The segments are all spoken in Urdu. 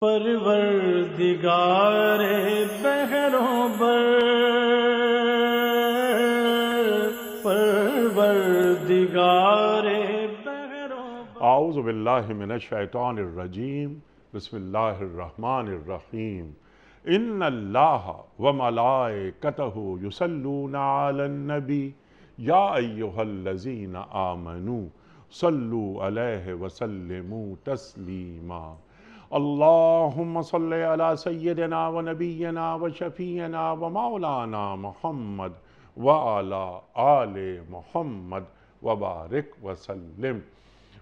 پروردگار بحروں بر، پروردگار بحروں بر۔ اعوذ باللہ من الشیطان الرجیم، بسم اللہ الرحمن الرحیم۔ ان اللہ وملائکتہ یصلون علی النبی یا ایہا الذین آمنوا صلوا علیہ وسلموا تسلیما۔ اللہم صل علی سیدنا و نبینا و شفیعنا و مولانا محمد وعلی آل محمد وبارک وسلم۔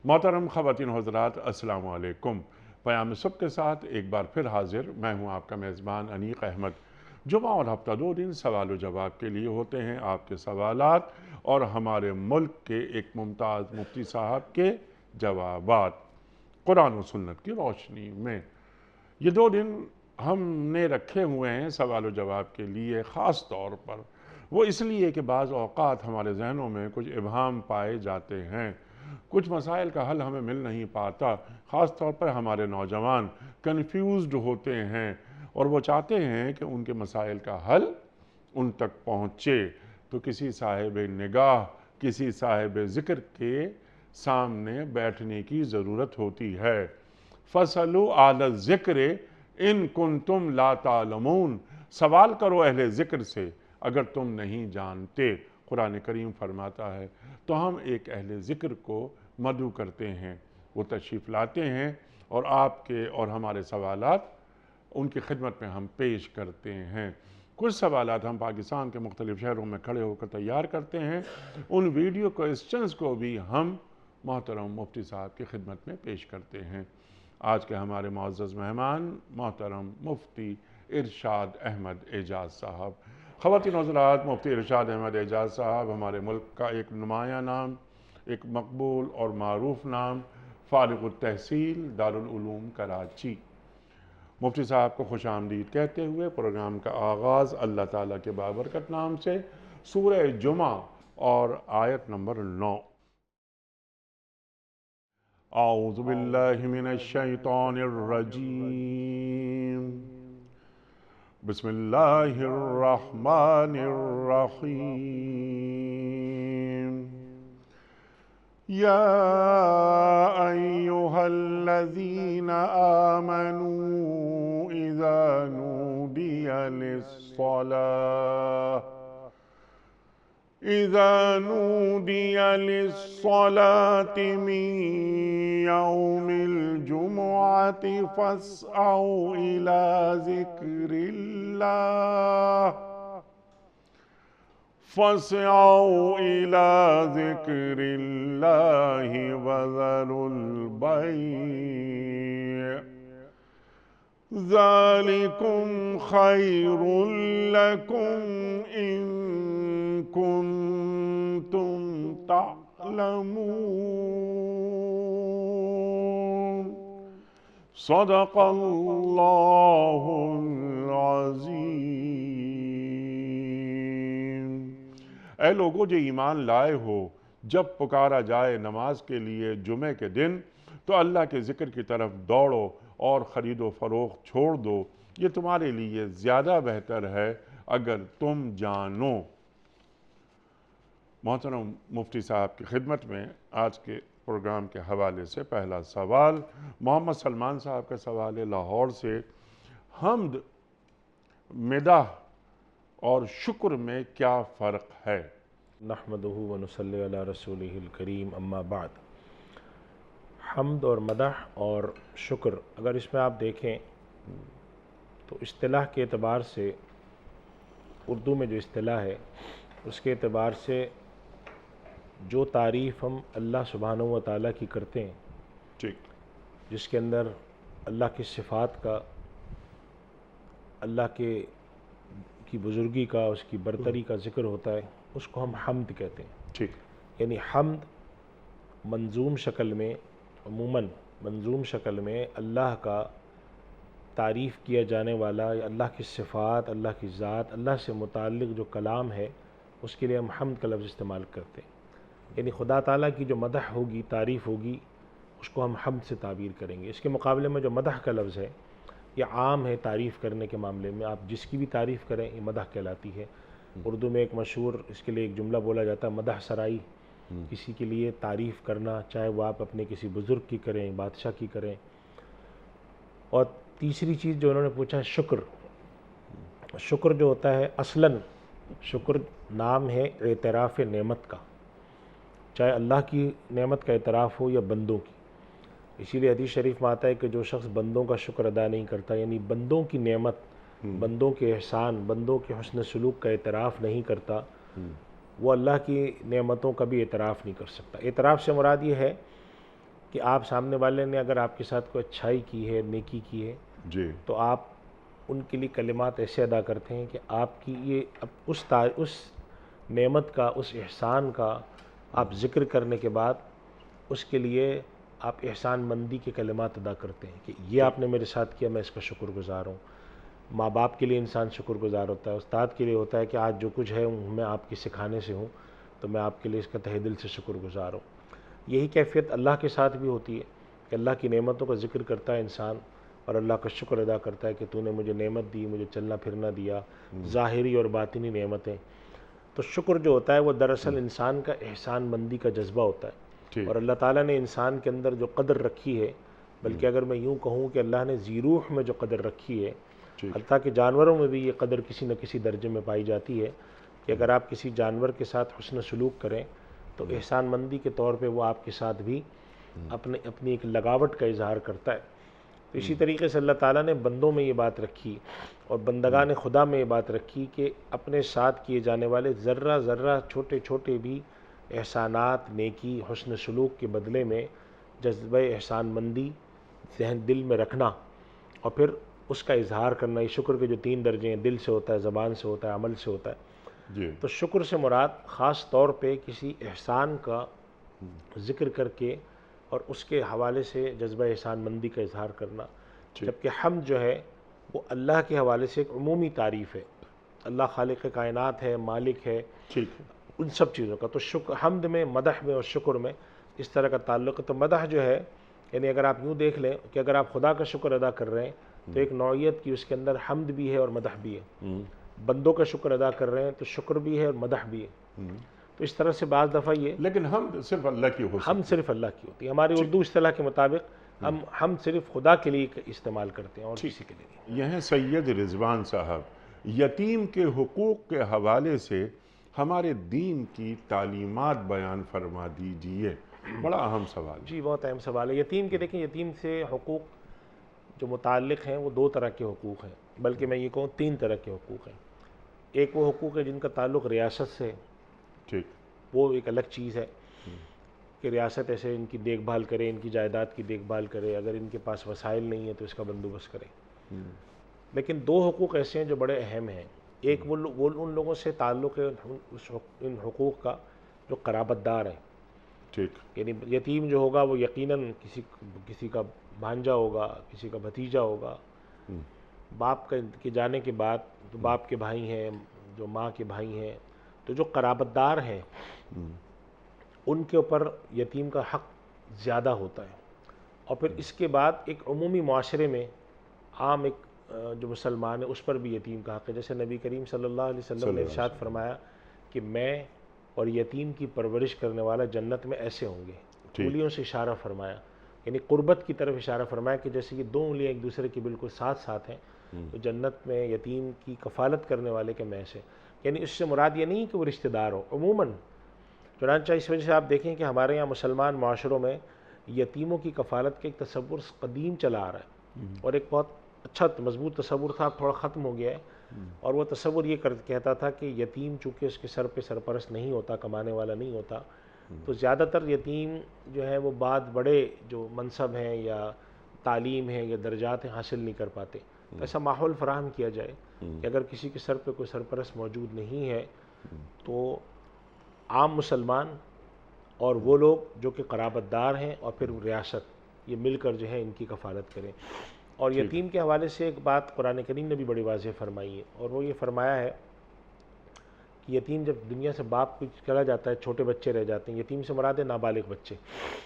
محترم خواتین و حضرات، السلام علیکم۔ پیام صبح کے ساتھ ایک بار پھر حاضر میں ہوں آپ کا میزبان انیق احمد۔ جمعہ اور ہفتہ 2 دن سوال و جواب کے لیے ہوتے ہیں، آپ کے سوالات اور ہمارے ملک کے ایک ممتاز مفتی صاحب کے جوابات قرآن و سنت کی روشنی میں۔ یہ 2 دن ہم نے رکھے ہوئے ہیں سوال و جواب کے لیے، خاص طور پر وہ اس لیے کہ بعض اوقات ہمارے ذہنوں میں کچھ ابہام پائے جاتے ہیں، کچھ مسائل کا حل ہمیں مل نہیں پاتا، خاص طور پر ہمارے نوجوان کنفیوزڈ ہوتے ہیں اور وہ چاہتے ہیں کہ ان کے مسائل کا حل ان تک پہنچے، تو کسی صاحب نگاہ، کسی صاحب ذکر کے سامنے بیٹھنے کی ضرورت ہوتی ہے۔ فَاسْأَلُوا أَهْلَ الذِّكْرِ إِن كُنتُمْ لَا تَعْلَمُونَ، سوال کرو اہل ذکر سے اگر تم نہیں جانتے۔ قرآن کریم فرماتا ہے تو ہم ایک اہل ذکر کو مدعو کرتے ہیں، وہ تشریف لاتے ہیں اور آپ کے اور ہمارے سوالات ان کی خدمت میں ہم پیش کرتے ہیں۔ کچھ سوالات ہم پاکستان کے مختلف شہروں میں کھڑے ہو کر تیار کرتے ہیں، ان ویڈیو کوئسچنز کو بھی ہم محترم مفتی صاحب کی خدمت میں پیش کرتے ہیں۔ آج کے ہمارے معزز مہمان محترم مفتی ارشاد احمد اعجاز صاحب۔ خواتین و حضرات، مفتی ارشاد احمد اعجاز صاحب ہمارے ملک کا ایک نمایاں نام، ایک مقبول اور معروف نام، فارغ التحصیل دارالعلوم کراچی۔ مفتی صاحب کو خوش آمدید کہتے ہوئے پروگرام کا آغاز اللہ تعالیٰ کے بابرکت نام سے، سورہ جمعہ اور آیت نمبر 9۔ اعوذ باللہ من الشیطان الرجیم، بسم اللہ الرحمن الرحیم۔ یا ایہا الذین آمنوا اذا نودی للصلاة من يوم الجمعة فاسعوا إلى ذكر الله وذروا البيع ذلكم خير لكم إن كنتم تعلمون۔ صدق اللہ العظیم۔ اے لوگو جو ایمان لائے ہو، جب پکارا جائے نماز کے لیے جمعے کے دن تو اللہ کے ذکر کی طرف دوڑو اور خرید و فروخت چھوڑ دو، یہ تمہارے لیے زیادہ بہتر ہے اگر تم جانو۔ محترم مفتی صاحب کی خدمت میں آج کے پروگرام کے حوالے سے پہلا سوال محمد سلمان صاحب کا سوال ہے لاہور سے۔ حمد، مدح اور شکر میں کیا فرق ہے؟ نحمدہ و نصلی علی رسولہ الکریم، اما بعد۔ حمد اور مدح اور شکر، اگر اس میں آپ دیکھیں تو اصطلاح کے اعتبار سے، اردو میں جو اصطلاح ہے اس کے اعتبار سے جو تعریف ہم اللہ سبحانہ و تعالیٰ کی کرتے ہیں، ٹھیک، جس کے اندر اللہ کی صفات کا، اللہ کی بزرگی کا، اس کی برتری کا ذکر ہوتا ہے، اس کو ہم حمد کہتے ہیں۔ ٹھیک، یعنی حمد منظوم شکل میں، عموماً منظوم شکل میں اللہ کا تعریف کیا جانے والا، یا اللہ کی صفات، اللہ کی ذات، اللہ سے متعلق جو کلام ہے اس کے لیے ہم حمد کا لفظ استعمال کرتے ہیں۔ یعنی خدا تعالیٰ کی جو مدح ہوگی، تعریف ہوگی، اس کو ہم حمد سے تعبیر کریں گے۔ اس کے مقابلے میں جو مدح کا لفظ ہے یہ عام ہے تعریف کرنے کے معاملے میں، آپ جس کی بھی تعریف کریں یہ مدح کہلاتی ہے۔ اردو میں ایک مشہور اس کے لیے ایک جملہ بولا جاتا ہے، مدح سرائی، کسی کے لیے تعریف کرنا، چاہے وہ آپ اپنے کسی بزرگ کی کریں، بادشاہ کی کریں۔ اور تیسری چیز جو انہوں نے پوچھا ہے شکر۔ شکر جو ہوتا ہے اصلاً شکر نام ہے اعتراف نعمت کا، چاہے اللہ کی نعمت کا اعتراف ہو یا بندوں کی۔ اسی لیے حدیث شریف میں آتا ہے کہ جو شخص بندوں کا شکر ادا نہیں کرتا، یعنی بندوں کی نعمت، بندوں کے احسان، بندوں کے حسن سلوک کا اعتراف نہیں کرتا، وہ اللہ کی نعمتوں کا بھی اعتراف نہیں کر سکتا۔ اعتراف سے مراد یہ ہے کہ آپ سامنے والے نے اگر آپ کے ساتھ کوئی اچھائی کی ہے، نیکی کی ہے، جی تو آپ ان کے لیے کلمات ایسے ادا کرتے ہیں کہ آپ کی یہ اس نعمت کا، اس احسان کا آپ ذکر کرنے کے بعد اس کے لیے آپ احسان مندی کے کلمات ادا کرتے ہیں کہ یہ آپ نے میرے ساتھ کیا، میں اس کا شکر گزار ہوں۔ ماں باپ کے لیے انسان شکر گزار ہوتا ہے، استاد کے لیے ہوتا ہے کہ آج جو کچھ ہے میں آپ کے سکھانے سے ہوں، تو میں آپ کے لیے اس کا تہ دل سے شکر گزار ہوں۔ یہی کیفیت اللہ کے ساتھ بھی ہوتی ہے کہ اللہ کی نعمتوں کا ذکر کرتا ہے انسان اور اللہ کا شکر ادا کرتا ہے کہ تو نے مجھے نعمت دی، مجھے چلنا پھرنا دیا، ظاہری اور باطنی نعمتیں۔ تو شکر جو ہوتا ہے وہ دراصل انسان کا احسان مندی کا جذبہ ہوتا ہے، ٹھیک اور اللہ تعالیٰ نے انسان کے اندر جو قدر رکھی ہے، بلکہ اگر میں یوں کہوں کہ اللہ نے ذی روح میں جو قدر رکھی ہے، ٹھیک حتیٰ کہ جانوروں میں بھی یہ قدر کسی نہ کسی درجے میں پائی جاتی ہے کہ اگر آپ کسی جانور کے ساتھ حسن سلوک کریں تو احسان مندی کے طور پہ وہ آپ کے ساتھ بھی اپنی ایک لگاوٹ کا اظہار کرتا ہے۔ تو اسی طریقے سے اللہ تعالیٰ نے بندوں میں یہ بات رکھی اور بندگان خدا میں یہ بات رکھی کہ اپنے ساتھ کیے جانے والے ذرہ ذرہ چھوٹے چھوٹے بھی احسانات، نیکی، حسن سلوک کے بدلے میں جذبہ احسان مندی ذہن دل میں رکھنا اور پھر اس کا اظہار کرنا۔ یہ شکر کے جو 3 درجے ہیں، دل سے ہوتا ہے، زبان سے ہوتا ہے، عمل سے ہوتا ہے۔ جی تو شکر سے مراد خاص طور پہ کسی احسان کا ذکر کر کے اور اس کے حوالے سے جذبہ احسان مندی کا اظہار کرنا، جبکہ حمد جو ہے وہ اللہ کے حوالے سے ایک عمومی تعریف ہے۔ اللہ خالق کائنات ہے، مالک ہے، ٹھیک ان سب چیزوں کا۔ تو حمد میں، مدح میں اور شکر میں اس طرح کا تعلق ہے۔ تو مدح جو ہے، یعنی اگر آپ یوں دیکھ لیں کہ اگر آپ خدا کا شکر ادا کر رہے ہیں تو ایک نوعیت کی اس کے اندر حمد بھی ہے اور مدح بھی ہے۔ بندوں کا شکر ادا کر رہے ہیں تو شکر بھی ہے اور مدح بھی ہے۔ تو اس طرح سے بعض دفعہ یہ لیکن ہم صرف اللہ کی ہو ہم صرف اللہ کی ہوتی ہے، ہماری اردو اصطلاح کے مطابق ہم صرف خدا کے لیے استعمال کرتے ہیں اور کسی کے لیے نہیں۔ یہ ہیں سید رضوان صاحب، یتیم کے حقوق کے حوالے سے ہمارے دین کی تعلیمات بیان فرما دیجئے۔ بڑا اہم سوال ہے۔ جی بہت اہم سوال ہے۔ یتیم کے دیکھیں، یتیم سے حقوق جو متعلق ہیں وہ 2 طرح کے حقوق ہیں، بلکہ میں یہ کہوں 3 طرح کے حقوق ہیں۔ ایک وہ حقوق ہے جن کا تعلق ریاست سے، ٹھیک وہ ایک الگ چیز ہے کہ ریاست ایسے ان کی دیکھ بھال کرے، ان کی جائیداد کی دیکھ بھال کرے، اگر ان کے پاس وسائل نہیں ہے تو اس کا بندوبست کرے۔ لیکن 2 حقوق ایسے ہیں جو بڑے اہم ہیں۔ ایک وہ ان لوگوں سے تعلق ہے ان حقوق کا جو قرابت دار ہیں، ٹھیک یعنی یتیم جو ہوگا وہ یقیناً کسی کا بھانجا ہوگا، کسی کا بھتیجا ہوگا۔ باپ کے جانے کے بعد جو باپ کے بھائی ہیں، جو ماں کے بھائی ہیں، تو جو قرابت دار ہیں ان کے اوپر یتیم کا حق زیادہ ہوتا ہے۔ اور پھر اس کے بعد ایک عمومی معاشرے میں عام ایک جو مسلمان ہے اس پر بھی یتیم کا حق ہے۔ جیسے نبی کریم صلی اللہ علیہ وسلم نے ارشاد فرمایا کہ میں اور یتیم کی پرورش کرنے والا جنت میں ایسے ہوں گے۔ انگلیوں سے اشارہ فرمایا، یعنی قربت کی طرف اشارہ فرمایا کہ جیسے یہ 2 انگلیاں ایک دوسرے کی بالکل ساتھ ساتھ ہیں، تو جنت میں یتیم کی کفالت کرنے والے کے میں سے، یعنی اس سے مراد یہ نہیں کہ وہ رشتہ دار ہو عموماً۔ چنانچہ اس وجہ سے آپ دیکھیں کہ ہمارے یہاں مسلمان معاشروں میں یتیموں کی کفالت کا ایک تصور قدیم چلا آ رہا ہے، اور ایک بہت اچھا مضبوط تصور تھا، اب تھوڑا ختم ہو گیا ہے۔ اور وہ تصور یہ کہتا تھا کہ یتیم چونکہ اس کے سر پہ سرپرست نہیں ہوتا، کمانے والا نہیں ہوتا، تو زیادہ تر یتیم جو ہے وہ بعد بڑے جو منصب ہیں یا تعلیم ہیں یا درجات ہیں حاصل نہیں کر پاتے۔ تو ایسا ماحول فراہم کیا جائے کہ اگر کسی کے سر پہ کوئی سرپرست موجود نہیں ہے تو عام مسلمان اور وہ لوگ جو کہ قرابت دار ہیں اور پھر ریاست، یہ مل کر جو ہے ان کی کفالت کریں۔ اور یتیم کے حوالے سے ایک بات قرآن کریم نے بھی بڑی واضح فرمائی ہے، اور وہ یہ فرمایا ہے کہ یتیم جب دنیا سے باپ چلا جاتا ہے، چھوٹے بچے رہ جاتے ہیں، یتیم سے مراد ہے نابالغ بچے،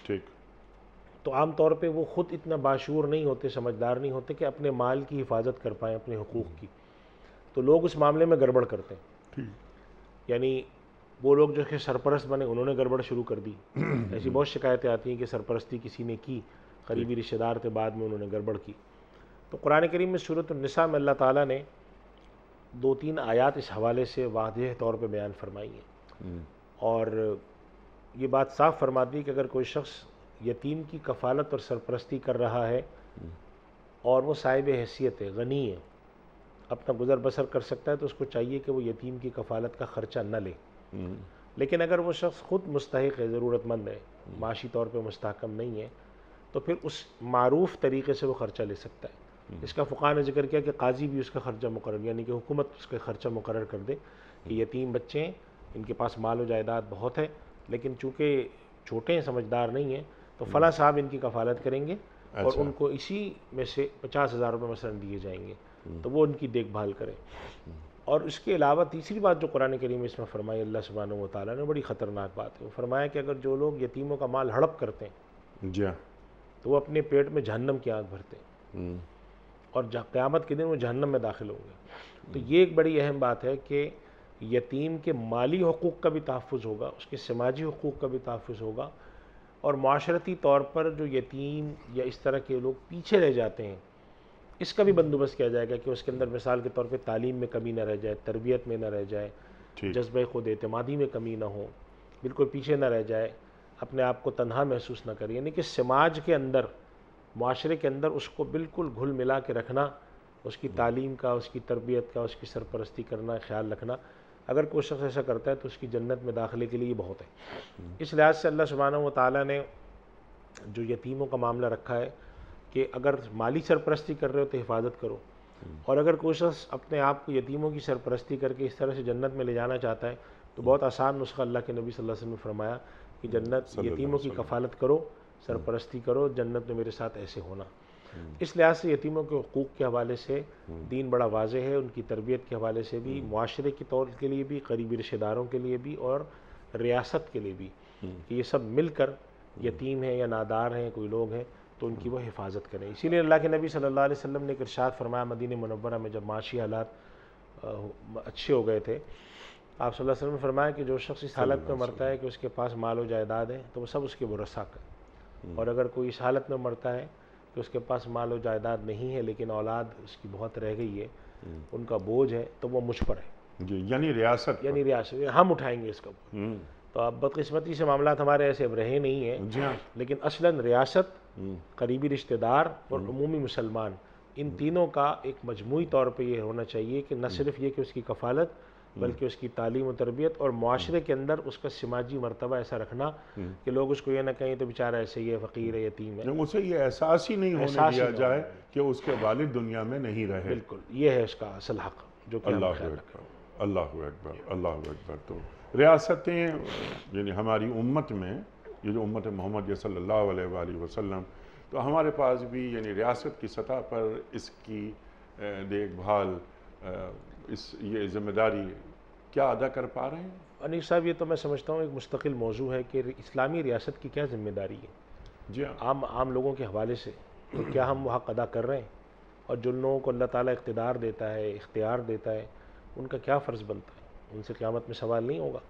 ٹھیک تو عام طور پہ وہ خود اتنا باشعور نہیں ہوتے، سمجھدار نہیں ہوتے کہ اپنے مال کی حفاظت کر پائیں، اپنے حقوق کی، تو لوگ اس معاملے میں گڑبڑ کرتے ہیں. یعنی وہ لوگ جو کہ سرپرست بنے انہوں نے گڑبڑ شروع کر دی. ایسی بہت شکایتیں آتی ہیں کہ سرپرستی کسی نے کی، قریبی رشتہ دار تھے، بعد میں انہوں نے گڑبڑ کی. تو قرآن کریم میں سورۃ النساء میں اللہ تعالیٰ نے 2-3 آیات اس حوالے سے واضح طور پہ بیان فرمائی ہیں، اور یہ بات صاف فرماتی ہے کہ اگر کوئی شخص یتیم کی کفالت اور سرپرستی کر رہا ہے اور وہ صاحب حیثیت ہے، غنی ہے، اپنا گزر بسر کر سکتا ہے، تو اس کو چاہیے کہ وہ یتیم کی کفالت کا خرچہ نہ لے. لیکن اگر وہ شخص خود مستحق ہے، ضرورت مند ہے، معاشی طور پہ مستحکم نہیں ہے، تو پھر اس معروف طریقے سے وہ خرچہ لے سکتا ہے. اس کا فقہاء نے ذکر کیا کہ قاضی بھی اس کا خرچہ مقرر، یعنی کہ حکومت اس کا خرچہ مقرر کر دے کہ یتیم بچے ہیں، ان کے پاس مال و جائیداد بہت ہے، لیکن چونکہ چھوٹے ہیں، سمجھدار نہیں ہیں، تو فلاں صاحب ان کی کفالت کریں گے اور ان کو اسی میں سے 50,000 روپے مثلا دیے جائیں گے، تو وہ ان کی دیکھ بھال کریں. اور اس کے علاوہ تیسری بات جو قرآن کریم اس میں فرمائی اللہ سبحانہ و تعالیٰ نے، بڑی خطرناک بات ہے. وہ فرمایا کہ اگر جو لوگ یتیموں کا مال ہڑپ کرتے ہیں جی تو وہ اپنے پیٹ میں جہنم کی آگ بھرتے ہیں، اور قیامت کے دن وہ جہنم میں داخل ہوں گے. تو یہ ایک بڑی اہم بات ہے کہ یتیم کے مالی حقوق کا بھی تحفظ ہوگا، اس کے سماجی حقوق کا بھی تحفظ ہوگا، اور معاشرتی طور پر جو یتیم یا اس طرح کے لوگ پیچھے رہ جاتے ہیں اس کا بھی بندوبست کیا جائے گا کہ اس کے اندر مثال کے طور پہ تعلیم میں کمی نہ رہ جائے، تربیت میں نہ رہ جائے، جذبہ خود اعتمادی میں کمی نہ ہو، بالکل پیچھے نہ رہ جائے، اپنے آپ کو تنہا محسوس نہ کرے. یعنی کہ سماج کے اندر، معاشرے کے اندر اس کو بالکل گھل ملا کے رکھنا، اس کی تعلیم کا، اس کی تربیت کا، اس کی سرپرستی کرنا، خیال رکھنا. اگر کوئی شخص ایسا کرتا ہے تو اس کی جنت میں داخلے کے لیے یہ بہت ہے. اس لحاظ سے اللہ سبحانہ و تعالیٰ نے جو یتیموں کا معاملہ رکھا ہے کہ اگر مالی سرپرستی کر رہے ہو تو حفاظت کرو، اور اگر کوئی شخص اپنے آپ کو یتیموں کی سرپرستی کر کے اس طرح سے جنت میں لے جانا چاہتا ہے تو بہت آسان نسخہ اللہ کے نبی صلی اللہ علیہ وسلم نے فرمایا کہ جنت یتیموں کی کفالت کرو، سرپرستی کرو، جنت میں میرے ساتھ ایسے ہونا. اس لحاظ سے یتیموں کے حقوق کے حوالے سے دین بڑا واضح ہے، ان کی تربیت کے حوالے سے بھی، معاشرے کے طور کے لیے بھی، قریبی رشتہ داروں کے لیے بھی، اور ریاست کے لیے بھی، کہ یہ سب مل کر یتیم ہیں یا نادار ہیں کوئی لوگ ہیں تو ان کی وہ حفاظت کریں. اسی لیے اللہ کے نبی صلی اللہ علیہ وسلم نے ایک ارشاد فرمایا مدینہ منورہ میں جب معاشی حالات اچھے ہو گئے تھے، آپ صلی اللہ علیہ وسلم نے فرمایا کہ جو شخص اس حالت میں مرتا ہے کہ اس کے پاس مال و جائیداد ہے تو وہ سب اس کے ورثاء کا، اور اگر کوئی اس حالت میں مرتا ہے کہ اس کے پاس مال و جائیداد نہیں ہے لیکن اولاد اس کی بہت رہ گئی ہے، ان کا بوجھ ہے، تو وہ مجھ پر ہے. جی، یعنی ریاست ہم اٹھائیں گے اس کا بوجھ. تو اب بدقسمتی سے معاملات ہمارے ایسے اب رہے نہیں ہیں، لیکن اصلاً ریاست، قریبی رشتہ دار اور عمومی مسلمان، ان تینوں کا ایک مجموعی طور پہ یہ ہونا چاہیے کہ نہ صرف یہ کہ اس کی کفالت بلکہ اس کی تعلیم و تربیت، اور معاشرے کے اندر اس کا سماجی مرتبہ ایسا رکھنا کہ لوگ اس کو یہ نہ کہیں تو بیچارہ ایسے ہی ہے، فقیر ہے، یتیم ہے. اسے یہ احساس ہی نہیں ہونے دیا جائے کہ اس کے والد دنیا میں نہیں رہے. بالکل، یہ ہے اس کا اصل حق جو کہ اللہ اکبر، اللہ اکبر، اللہ اکبر. تو ریاستیں یعنی ہماری امت میں، یہ جو امت محمد صلی اللہ علیہ وآلہ وسلم، تو ہمارے پاس بھی یعنی ریاست کی سطح پر اس کی دیکھ بھال، یہ ذمہ داری کیا ادا کر پا رہے ہیں؟ انیس صاحب، یہ تو میں سمجھتا ہوں ایک مستقل موضوع ہے کہ اسلامی ریاست کی کیا ذمہ داری ہے. جی عام لوگوں کے حوالے سے تو کیا ہم وہ حق ادا کر رہے ہیں؟ اور جن لوگوں کو اللہ تعالیٰ اقتدار دیتا ہے، اختیار دیتا ہے، ان کا کیا فرض بنتا ہے؟ ان سے قیامت میں سوال نہیں ہوگا.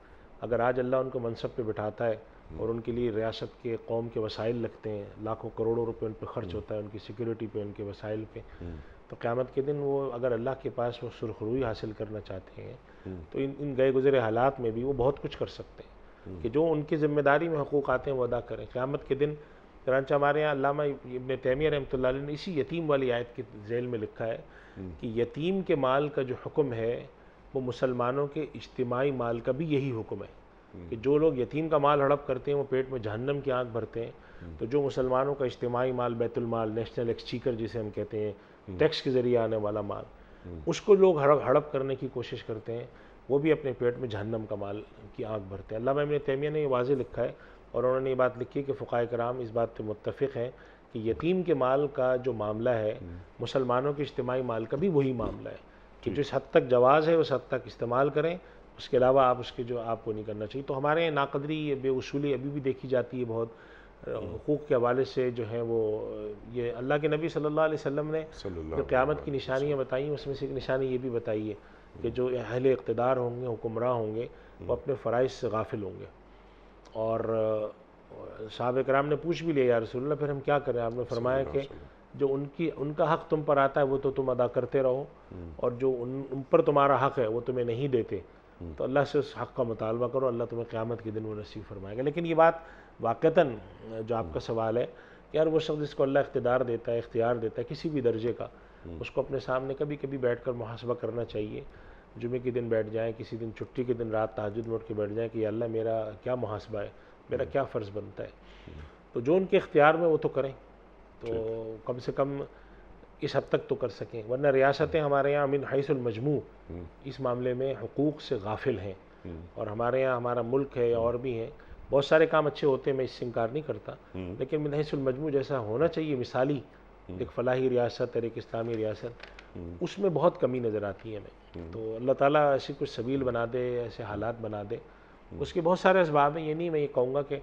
اگر آج اللہ ان کو منصب پہ بٹھاتا ہے اور ان کے لیے ریاست کے، قوم کے وسائل لگتے ہیں، لاکھوں کروڑوں روپے ان پہ خرچ ہوتا ہے، ان کی سیکیورٹی پہ، ان کے وسائل پہ، تو قیامت کے دن وہ اگر اللہ کے پاس وہ سرخروئی حاصل کرنا چاہتے ہیں تو ان گئے گزرے حالات میں بھی وہ بہت کچھ کر سکتے ہیں کہ جو ان کی ذمہ داری میں حقوق آتے ہیں وہ ادا کریں. قیامت کے دن چنانچہ ہمارے یہاں علامہ ابن تیمیہ رحمۃ اللہ علیہ نے اسی یتیم والی آیت کے ذیل میں لکھا ہے کہ یتیم کے مال کا جو حکم ہے وہ مسلمانوں کے اجتماعی مال کا بھی یہی حکم ہے کہ جو لوگ یتیم کا مال ہڑپ کرتے ہیں وہ پیٹ میں جہنم کی آنکھ بھرتے ہیں. تو جو مسلمانوں کا اجتماعی مال، بیت المال، نیشنل ایکسچیکر جسے ہم کہتے ہیں، ٹیکس کے ذریعے آنے والا مال، اس کو لوگ ہڑپ کرنے کی کوشش کرتے ہیں، وہ بھی اپنے پیٹ میں جہنم کا مال کی آنکھ بھرتے ہیں. علامہ ابن تیمیہ نے یہ واضح لکھا ہے، اور انہوں نے یہ بات لکھی کہ فقہائے کرام اس بات پہ متفق ہیں کہ یتیم کے مال کا جو معاملہ ہے مسلمانوں کے اجتماعی مال کا بھی وہی معاملہ ہے کہ جس حد تک جواز ہے اس حد تک استعمال کریں، اس کے علاوہ آپ اس کے جو آپ کو نہیں کرنا چاہیے. تو ہمارے یہاں ناقدری، بے اصولی ابھی بھی دیکھی جاتی ہے بہت. حقوق کے حوالے سے جو ہیں وہ یہ اللہ کے نبی صلی اللہ علیہ وسلم نے جو قیامت کی نشانیاں بتائیں اس میں سے ایک نشانی یہ بھی بتائی ہے کہ جو اہل اقتدار ہوں گے، حکمراں ہوں گے، وہ اپنے فرائض سے غافل ہوں گے۔ اور صحابہ کرام نے پوچھ بھی لیا یا رسول اللہ پھر ہم کیا کریں؟ آپ نے فرمایا کہ جو ان کا حق تم پر آتا ہے وہ تو تم ادا کرتے رہو، اور جو ان پر تمہارا حق ہے وہ تمہیں نہیں دیتے تو اللہ سے اس حق کا مطالبہ کرو، اللہ تمہیں قیامت کے دن وہ نصیب فرمائے گا۔ لیکن یہ بات واقعتاً جو آپ کا سوال ہے کہ یار وہ شخص جس کو اللہ اقتدار دیتا ہے، اختیار دیتا ہے کسی بھی درجے کا، اس کو اپنے سامنے کبھی کبھی بیٹھ کر محاسبہ کرنا چاہیے۔ جمعے کے دن بیٹھ جائیں، کسی دن چھٹی کے دن رات تہجد میں اٹھ کے بیٹھ جائیں کہ یا اللہ میرا کیا محاسبہ ہے، میرا کیا فرض بنتا ہے۔ تو جو ان کے اختیار میں وہ تو کریں، تو کم سے کم اس حد تک تو کر سکیں، ورنہ ریاستیں ہمارے یہاں من حیث المجموع اس معاملے میں حقوق سے غافل ہیں۔ اور ہمارے یہاں ہمارا ملک ہے یا اور بھی ہیں، بہت سارے کام اچھے ہوتے ہیں، میں اس سے انکار نہیں کرتا، لیکن من حیث المجموع جیسا ہونا چاہیے مثالی ایک فلاحی ریاست اور ایک اسلامی ریاست، اس میں بہت کمی نظر آتی ہے ہمیں۔ تو اللہ تعالیٰ ایسی کچھ سبیل بنا دے، ایسے حالات بنا دے۔ اس کے بہت سارے اسباب ہیں، یہ نہیں میں یہ کہوں گا کہ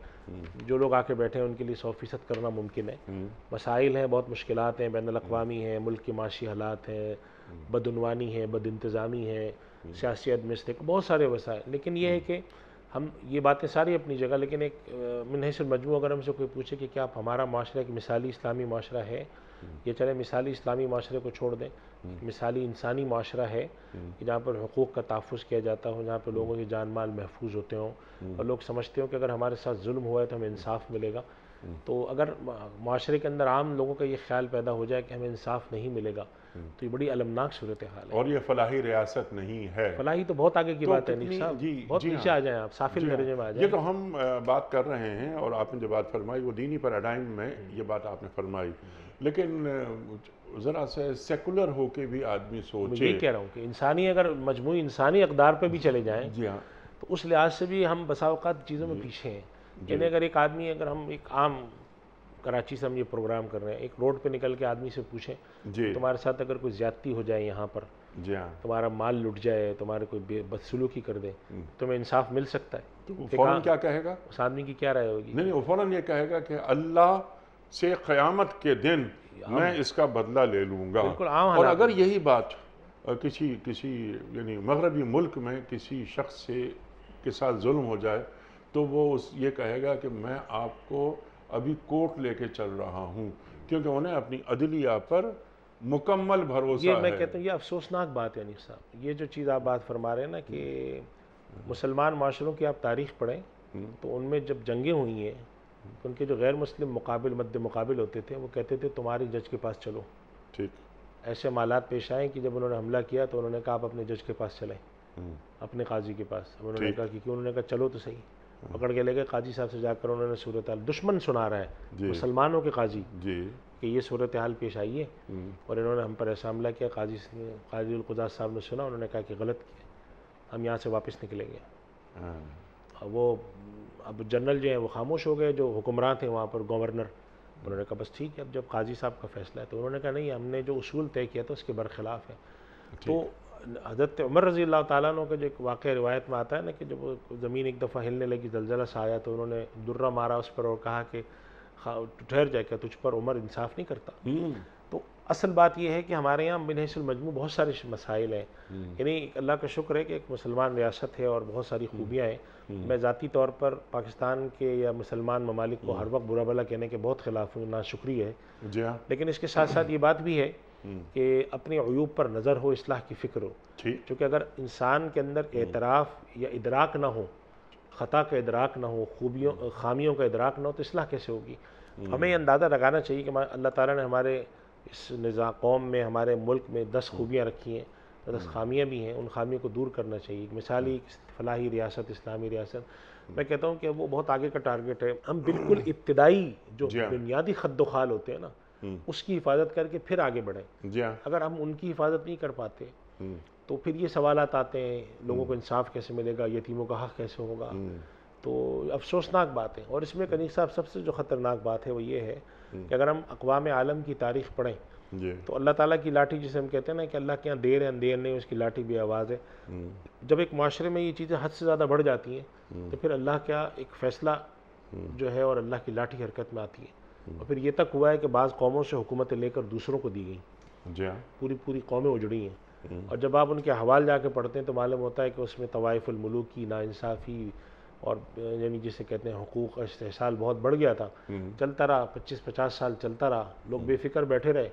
جو لوگ آ کے بیٹھے ہیں ان کے لیے 100% کرنا ممکن ہے۔ مسائل ہیں، بہت مشکلات ہیں، بین الاقوامی ہیں، ملک کے معاشی حالات ہیں، بدعنوانی ہے، بد انتظامی ہے، سیاسی عدم استحکام، بہت سارے وسائل۔ لیکن یہ ہے کہ ہم یہ باتیں ساری اپنی جگہ، لیکن ایک من حیث المجموع اگر ہم سے کوئی پوچھے کہ کیا ہمارا معاشرہ ایک مثالی اسلامی معاشرہ ہے، یہ چلے مثالی اسلامی معاشرے کو چھوڑ دیں، مثالی انسانی معاشرہ ہے کہ جہاں پر حقوق کا تحفظ کیا جاتا ہو، جہاں پہ لوگوں کے جان مال محفوظ ہوتے ہوں اور لوگ سمجھتے ہوں کہ اگر ہمارے ساتھ ظلم ہوا ہے تو ہمیں انصاف ملے گا۔ تو اگر معاشرے کے اندر عام لوگوں کا یہ خیال پیدا ہو جائے کہ ہمیں انصاف نہیں ملے گا تو یہ بڑی المناک صورتحال ہے۔ اور یہ فلاحی ریاست نہیں ہے، فلاحی تو بہت آگے کی بات ہے نیک صاحب، بہت پیچھے آ جائیں آپ، سافل درجے میں آ جائیں۔ یہ تو ہم بات کر رہے ہیں، اور آپ نے جو بات فرمائی وہ دینی پیراڈائم میں یہ بات آپ نے فرمائی، لیکن ذرا سے سیکولر ہو کے بھی آدمی سوچے۔ یہ کہہ رہا ہوں کہ انسانی اگر مجموعی انسانی اقدار پہ بھی چلے جائیں جی ہاں، تو اس لحاظ سے بھی ہم بسا اوقات چیزوں میں پیچھے ہیں۔ یعنی اگر ایک آدمی، اگر ہم ایک عام کراچی سے ہم یہ پروگرام کر رہے ہیں، ایک روڈ پہ نکل کے آدمی سے پوچھیں جی تمہارے ساتھ اگر کوئی زیادتی ہو جائے یہاں پر، جی ہاں، تمہارا مال لٹ جائے، تمہارے کوئی بدسلوکی کر دے، تمہیں انصاف مل سکتا ہے؟ وہ فوراً کیا کہے گا؟ اس آدمی کی کیا رائے ہوگی؟ نہیں، وہ فوراً یہ کہے گا کہ اللہ سے قیامت کے دن میں اس کا بدلہ لے لوں گا۔ بالکل عام اور حالات اگر یہی بات کسی یعنی مغربی ملک میں کسی شخص کے ساتھ ظلم ہو جائے تو وہ یہ کہے گا کہ میں آپ کو ابھی کوٹ لے کے چل رہا ہوں، کیونکہ انہیں اپنی عدلیہ پر مکمل بھروسہ یہ میں ہے۔ کہتا ہوں یہ افسوسناک بات ہے نیک صاحب، یہ جو چیز آپ بات فرما رہے ہیں نا کہ مسلمان معاشروں کی آپ تاریخ پڑھیں تو ان میں جب جنگیں ہوئی ہیں تو ان کے جو غیر مسلم مد مقابل ہوتے تھے وہ کہتے تھے تمہاری جج کے پاس چلو۔ ٹھیک، ایسے حالات پیش آئے کہ جب انہوں نے حملہ کیا تو انہوں نے کہا آپ اپنے جج کے پاس چلیں، اپنے قاضی کے پاس۔ انہوں نے کہا کہ انہوں نے کہا چلو تو صحیح، پکڑ کے لے گئے قاضی صاحب سے، جا کر انہوں نے صورتحال دشمن سنا رہا ہے مسلمانوں کے قاضی جی کہ یہ صورتحال پیش آئی ہے اور انہوں نے ہم پر ایسا حملہ کیا۔ قاضی القضات صاحب نے سنا، انہوں نے کہا کہ غلط کیا، ہم یہاں سے واپس نکلیں گے۔ وہ اب جنرل جو ہیں وہ خاموش ہو گئے، جو حکمراں تھے وہاں پر، گورنر، انہوں نے کہا بس ٹھیک ہے، اب جب قاضی صاحب کا فیصلہ ہے تو انہوں نے کہا نہیں، ہم نے جو اصول طے کیا تھا اس کے برخلاف ہے۔ تو حضرت عمر رضی اللہ تعالیٰ عنہ کا جو ایک واقعہ روایت میں آتا ہے نا کہ جب وہ زمین ایک دفعہ ہلنے لگی، زلزلہ سا آیا تو انہوں نے درہ مارا اس پر اور کہا کہ ٹھہر جائے، کیا تجھ پر عمر انصاف نہیں کرتا؟ تو اصل بات یہ ہے کہ ہمارے یہاں من حیث المجموع بہت سارے مسائل ہیں، یعنی اللہ کا شکر ہے کہ ایک مسلمان ریاست ہے اور بہت ساری خوبیاں ہیں۔ میں ذاتی طور پر پاکستان کے یا مسلمان ممالک کو ہر وقت برا بھلا کہنے کے بہت خلاف ہوں، ناشکری ہے، جی ہاں، لیکن اس کے ساتھ ساتھ یہ بات بھی ہے کہ اپنے عیوب پر نظر ہو، اصلاح کی فکر ہو، کیونکہ اگر انسان کے اندر اعتراف یا ادراک نہ ہو، خطا کا ادراک نہ ہو، خامیوں کا ادراک نہ ہو تو اصلاح کیسے ہوگی؟ ہمیں یہ اندازہ لگانا چاہیے کہ اللہ تعالیٰ نے ہمارے اس قوم میں، ہمارے ملک میں 10 خوبیاں رکھی ہیں، 10 خامیاں بھی ہیں، ان خامیوں کو دور کرنا چاہیے۔ مثالی فلاحی ریاست، اسلامی ریاست، میں کہتا ہوں کہ وہ بہت آگے کا ٹارگٹ ہے۔ ہم بالکل ابتدائی جو بنیادی خد و خال ہوتے ہیں نا اس کی حفاظت کر کے پھر آگے بڑھیں۔ اگر ہم ان کی حفاظت نہیں کر پاتے تو پھر یہ سوالات آتے ہیں، لوگوں کو انصاف کیسے ملے گا، یتیموں کا حق کیسے ہوگا؟ تو افسوسناک بات ہے۔ اور اس میں کنیز صاحب سب سے جو خطرناک بات ہے وہ یہ ہے کہ اگر ہم اقوام عالم کی تاریخ پڑھیں تو اللہ تعالیٰ کی لاٹھی جسے ہم کہتے ہیں نا کہ اللہ کے یہاں دیر ہے اندیر نہیں، اس کی لاٹھی بھی آواز ہے۔ جب ایک معاشرے میں یہ چیزیں حد سے زیادہ بڑھ جاتی ہیں تو پھر اللہ کیا ایک فیصلہ جو ہے اور اللہ کی لاٹھی حرکت میں آتی ہے، اور پھر یہ تک ہوا ہے کہ بعض قوموں سے حکومتیں لے کر دوسروں کو دی گئیں، جی ہاں، پوری قومیں اجڑی ہیں، اور جب آپ ان کے احوال جا کے پڑھتے ہیں تو معلوم ہوتا ہے کہ اس میں طوائف الملوک کی ناانصافی اور یعنی جسے کہتے ہیں حقوق کا استحصال بہت بڑھ گیا تھا، چلتا رہا 25-50 سال چلتا رہا، لوگ بے فکر بیٹھے رہے،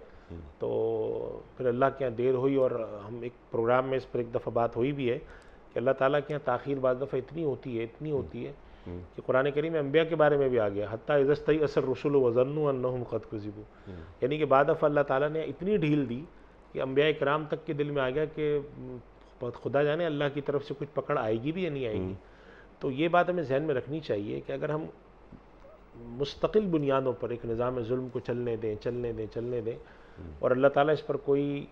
تو پھر اللہ کے یہاں دیر ہوئی، اور ہم ایک پروگرام میں اس پر ایک دفعہ بات ہوئی بھی ہے کہ اللہ تعالیٰ کے یہاں تاخیر بعض دفعہ اتنی ہوتی ہے کہ قرآن کریم میں انبیاء کے بارے میں بھی آ گیا، حتیٰ اذا استیأس الرسل وظنوا انہم قد کذبوا، یعنی کہ بعد دفعہ اللہ تعالیٰ نے اتنی ڈھیل دی کہ انبیاء کرام تک کے دل میں آ گیا کہ خدا جانے اللہ کی طرف سے کچھ پکڑ آئے گی بھی یا نہیں آئے گی۔ تو یہ بات ہمیں ذہن میں رکھنی چاہیے کہ اگر ہم مستقل بنیادوں پر ایک نظام ظلم کو چلنے دیں اور اللہ تعالیٰ اس پر کوئی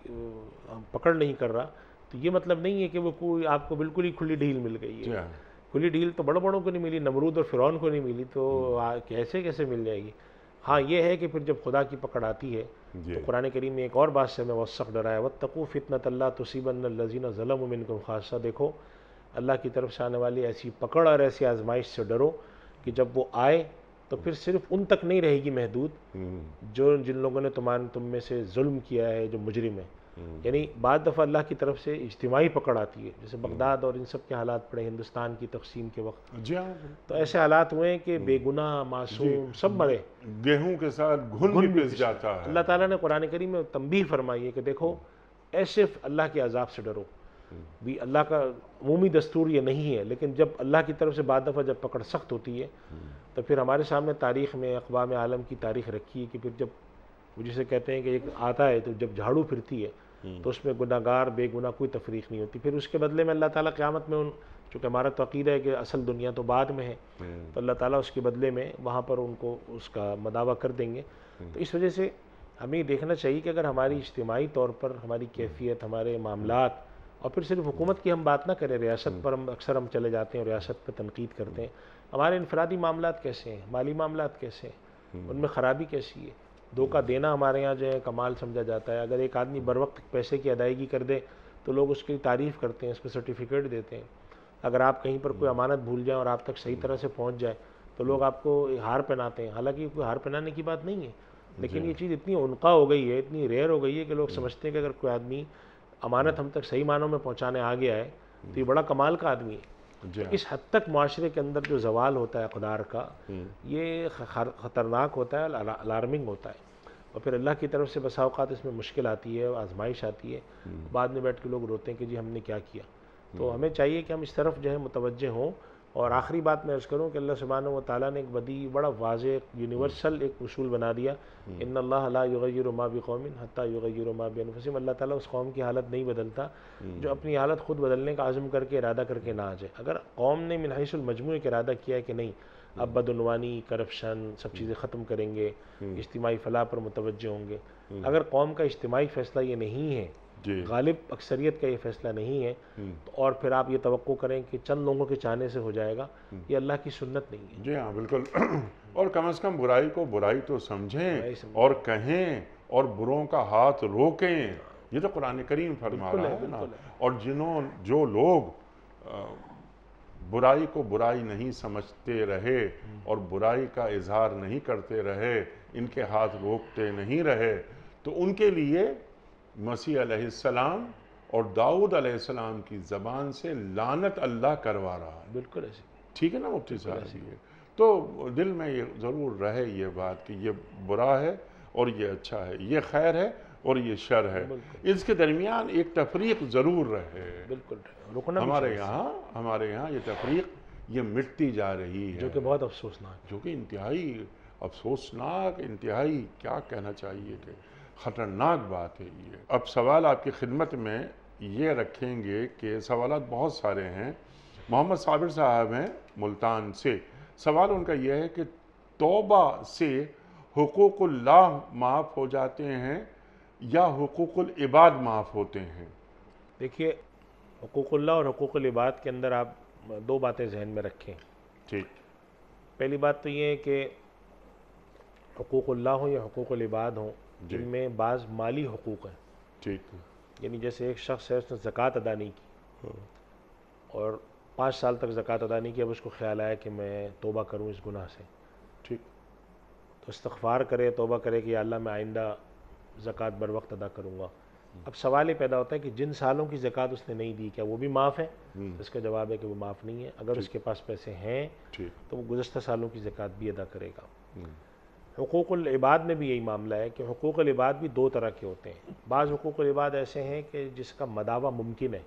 پکڑ نہیں کر رہا، تو یہ مطلب نہیں ہے کہ وہ کوئی آپ کو بالکل ہی کھلی ڈھیل مل گئی ہے۔ کھلی ڈھیل تو بڑوں کو نہیں ملی، نمرود اور فرعون کو نہیں ملی، تو کیسے مل جائے گی؟ ہاں یہ ہے کہ پھر جب خدا کی پکڑ آتی ہے تو قرآن کریم میں ایک اور بات سے ہمیں وثق ڈرایا، واتقوا فتنة لا تصیبن الذین ظلموا منکم خاصہ، دیکھو اللہ کی طرف سے آنے والی ایسی پکڑ اور ایسی آزمائش سے ڈرو کہ جب وہ آئے تو پھر صرف ان تک نہیں رہے گی محدود جن لوگوں نے تم میں سے ظلم کیا ہے، جو مجرم ہیں، یعنی بعض دفعہ اللہ کی طرف سے اجتماعی پکڑ آتی ہے، جیسے بغداد اور ان سب کے حالات پڑے ہندوستان کی تقسیم کے وقت، جی ہاں، تو ایسے حالات ہوئے ہیں کہ بے گناہ معصوم سب مرے، گیہوں کے ساتھ گھن بھی پس جاتا ہے۔ اللہ تعالیٰ نے قرآن کریم میں تنبیہ فرمائی ہے کہ دیکھو ایسے اللہ کے عذاب سے ڈرو بھی، اللہ کا عمومی دستور یہ نہیں ہے، لیکن جب اللہ کی طرف سے بعض دفعہ جب پکڑ سخت ہوتی ہے تو پھر ہمارے سامنے تاریخ میں اقوام عالم کی تاریخ رکھی ہے کہ پھر جب وہ جسے کہتے ہیں کہ ایک آتا ہے تو جب جھاڑو پھرتی ہے تو اس میں گناہگار بے گناہ کوئی تفریق نہیں ہوتی، پھر اس کے بدلے میں اللہ تعالیٰ قیامت میں چونکہ ہمارا تو عقیدہ ہے کہ اصل دنیا تو بعد میں ہے، تو اللہ تعالیٰ اس کے بدلے میں وہاں پر ان کو اس کا مداوع کر دیں گے۔ تو اس وجہ سے ہمیں یہ دیکھنا چاہیے کہ اگر ہماری اجتماعی طور پر ہماری کیفیت، ہمارے معاملات، اور پھر صرف حکومت کی ہم بات نہ کریں، ریاست پر ہم چلے جاتے ہیں اور ریاست پہ تنقید کرتے ہیں، ہمارے انفرادی معاملات کیسے ہیں، مالی معاملات کیسے ہیں، ان میں خرابی کیسی ہے، دھوکہ دینا ہمارے یہاں جو ہے کمال سمجھا جاتا ہے، اگر ایک آدمی بر وقت پیسے کی ادائیگی کر دے تو لوگ اس کی تعریف کرتے ہیں، اس کو سرٹیفکیٹ دیتے ہیں، اگر آپ کہیں پر کوئی امانت بھول جائیں اور آپ تک صحیح طرح سے پہنچ جائے تو لوگ آپ کو ہار پہناتے ہیں، حالانکہ کوئی ہار پہنانے کی بات نہیں ہے، لیکن یہ چیز اتنی عنقا ہو گئی ہے، اتنی ریئر ہو گئی ہے کہ لوگ سمجھتے ہیں کہ اگر کوئی آدمی امانت ہم تک صحیح معنوں میں پہنچانے آ گیا ہے تو یہ بڑا کمال کا آدمی ہے۔ اس حد تک معاشرے کے اندر جو زوال ہوتا ہے اقدار کا، یہ خطرناک ہوتا ہے، الارمنگ ہوتا ہے، اور پھر اللہ کی طرف سے بسا اوقات اس میں مشکل آتی ہے، آزمائش آتی ہے، بعد میں بیٹھ کے لوگ روتے ہیں کہ جی ہم نے کیا کیا۔ تو ہمیں چاہیے کہ ہم اس طرف جو ہے متوجہ ہوں۔ اور آخری بات میں عرض کروں کہ اللہ سبحانہ و تعالیٰ نے ایک بڑا واضح یونیورسل ایک اصول بنا دیا، ان اللہ لا یغیر ما بقوم حتی یغیروا ما بانفسہم، اللہ تعالیٰ اس قوم کی حالت نہیں بدلتا جو اپنی حالت خود بدلنے کا عزم کر کے ارادہ کر کے نہ آ جائے۔ اگر قوم نے من حیث المجموع ایک ارادہ کیا ہے کہ نہیں اب بدعنوانی، کرپشن، سب چیزیں ختم کریں گے، اجتماعی فلاح پر متوجہ ہوں گے، اگر قوم کا اجتماعی فیصلہ یہ نہیں ہے، غالب اکثریت کا یہ فیصلہ نہیں ہے، اور پھر آپ یہ توقع کریں کہ چند لوگوں کے چاہنے سے ہو جائے گا، یہ اللہ کی سنت نہیں ہے۔ جی ہاں بالکل، اور کم از کم برائی کو برائی تو سمجھیں اور کہیں اور بروں کا ہاتھ روکیں، یہ تو قرآن کریم فرما رہا ہے نا۔ اور جو لوگ برائی کو برائی نہیں سمجھتے رہے اور برائی کا اظہار نہیں کرتے رہے، ان کے ہاتھ روکتے نہیں رہے، تو ان کے لیے مسیح علیہ السلام اور داؤد علیہ السلام کی زبان سے لعنت اللہ کروا رہا ہے۔ بالکل ایسے، ٹھیک ہے نا مفتی صاحب؟ یہ تو دل میں یہ ضرور رہے یہ بات کہ یہ برا ہے اور یہ اچھا ہے، یہ خیر ہے اور یہ شر ہے، اس کے درمیان ایک تفریق ضرور رہے۔ بالکل رکنا ہمارے یہاں یہ تفریق یہ مٹتی جا رہی ہے، جو کہ بہت افسوسناک، جو کہ انتہائی افسوسناک، انتہائی کیا کہنا چاہیے کہ خطرناک بات ہے یہ۔ اب سوال آپ کی خدمت میں یہ رکھیں گے کہ سوالات بہت سارے ہیں۔ محمد صابر صاحب ہیں ملتان سے، سوال ان کا یہ ہے کہ توبہ سے حقوق اللہ معاف ہو جاتے ہیں یا حقوق العباد معاف ہوتے ہیں؟ دیکھیے حقوق اللہ اور حقوق العباد کے اندر آپ دو باتیں ذہن میں رکھیں۔ ٹھیک، پہلی بات تو یہ ہے کہ حقوق اللہ ہوں یا حقوق العباد ہوں، جن میں بعض مالی حقوق ہیں، ٹھیک، یعنی جیسے ایک شخص ہے اس نے زکوٰۃ ادا نہیں کی اور 5 سال تک زکوٰۃ ادا نہیں کی، اب اس کو خیال آیا کہ میں توبہ کروں اس گناہ سے، ٹھیک، تو استغفار کرے، توبہ کرے کہ یا اللہ میں آئندہ زکوٰۃ بر وقت ادا کروں گا۔ اب سوال یہ پیدا ہوتا ہے کہ جن سالوں کی زکوٰۃ اس نے نہیں دی کیا وہ بھی معاف ہے؟ تو اس کا جواب ہے کہ وہ معاف نہیں ہے۔ اگر اس کے پاس پیسے ہیں ٹھیک، تو وہ گزشتہ سالوں کی زکوٰۃ بھی ادا کرے گا۔ حقوق العباد میں بھی یہی معاملہ ہے کہ حقوق العباد بھی دو طرح کے ہوتے ہیں۔ بعض حقوق العباد ایسے ہیں کہ جس کا مداوع ممکن ہے،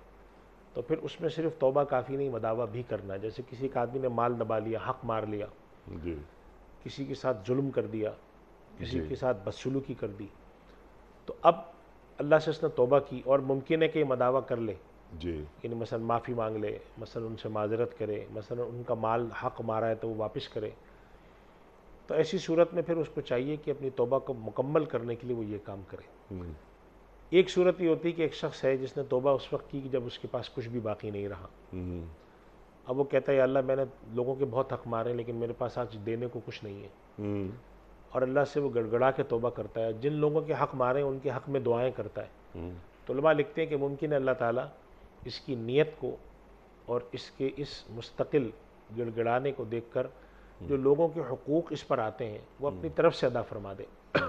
تو پھر اس میں صرف توبہ کافی نہیں، مداوع بھی کرنا ہے۔ جیسے کسی ایک آدمی نے مال دبا لیا، حق مار لیا، جی، کسی کے ساتھ ظلم کر دیا، کسی جی، کے ساتھ بدسلوکی کر دی، تو اب اللہ سے اس نے توبہ کی اور ممکن ہے کہ یہ مداوع کر لے، جی، یعنی مثلا معافی مانگ لے، مثلا ان سے معذرت کرے، مثلا ان کا مال حق مارا ہے تو وہ واپس کرے، تو ایسی صورت میں پھر اس کو چاہیے کہ اپنی توبہ کو مکمل کرنے کے لیے وہ یہ کام کرے۔ ایک صورت یہ ہوتی ہے کہ ایک شخص ہے جس نے توبہ اس وقت کی کہ جب اس کے پاس کچھ بھی باقی نہیں رہا، اب وہ کہتا ہے یا اللہ میں نے لوگوں کے بہت حق مارے لیکن میرے پاس آج دینے کو کچھ نہیں ہے، اور اللہ سے وہ گڑگڑا کے توبہ کرتا ہے، جن لوگوں کے حق مارے ان کے حق میں دعائیں کرتا ہے۔ تو علماء لکھتے ہیں کہ ممکن ہے اللہ تعالیٰ اس کی نیت کو اور اس کے اس مستقل گڑگڑانے کو دیکھ کر جو لوگوں کے حقوق اس پر آتے ہیں وہ اپنی طرف سے ادا فرما دے۔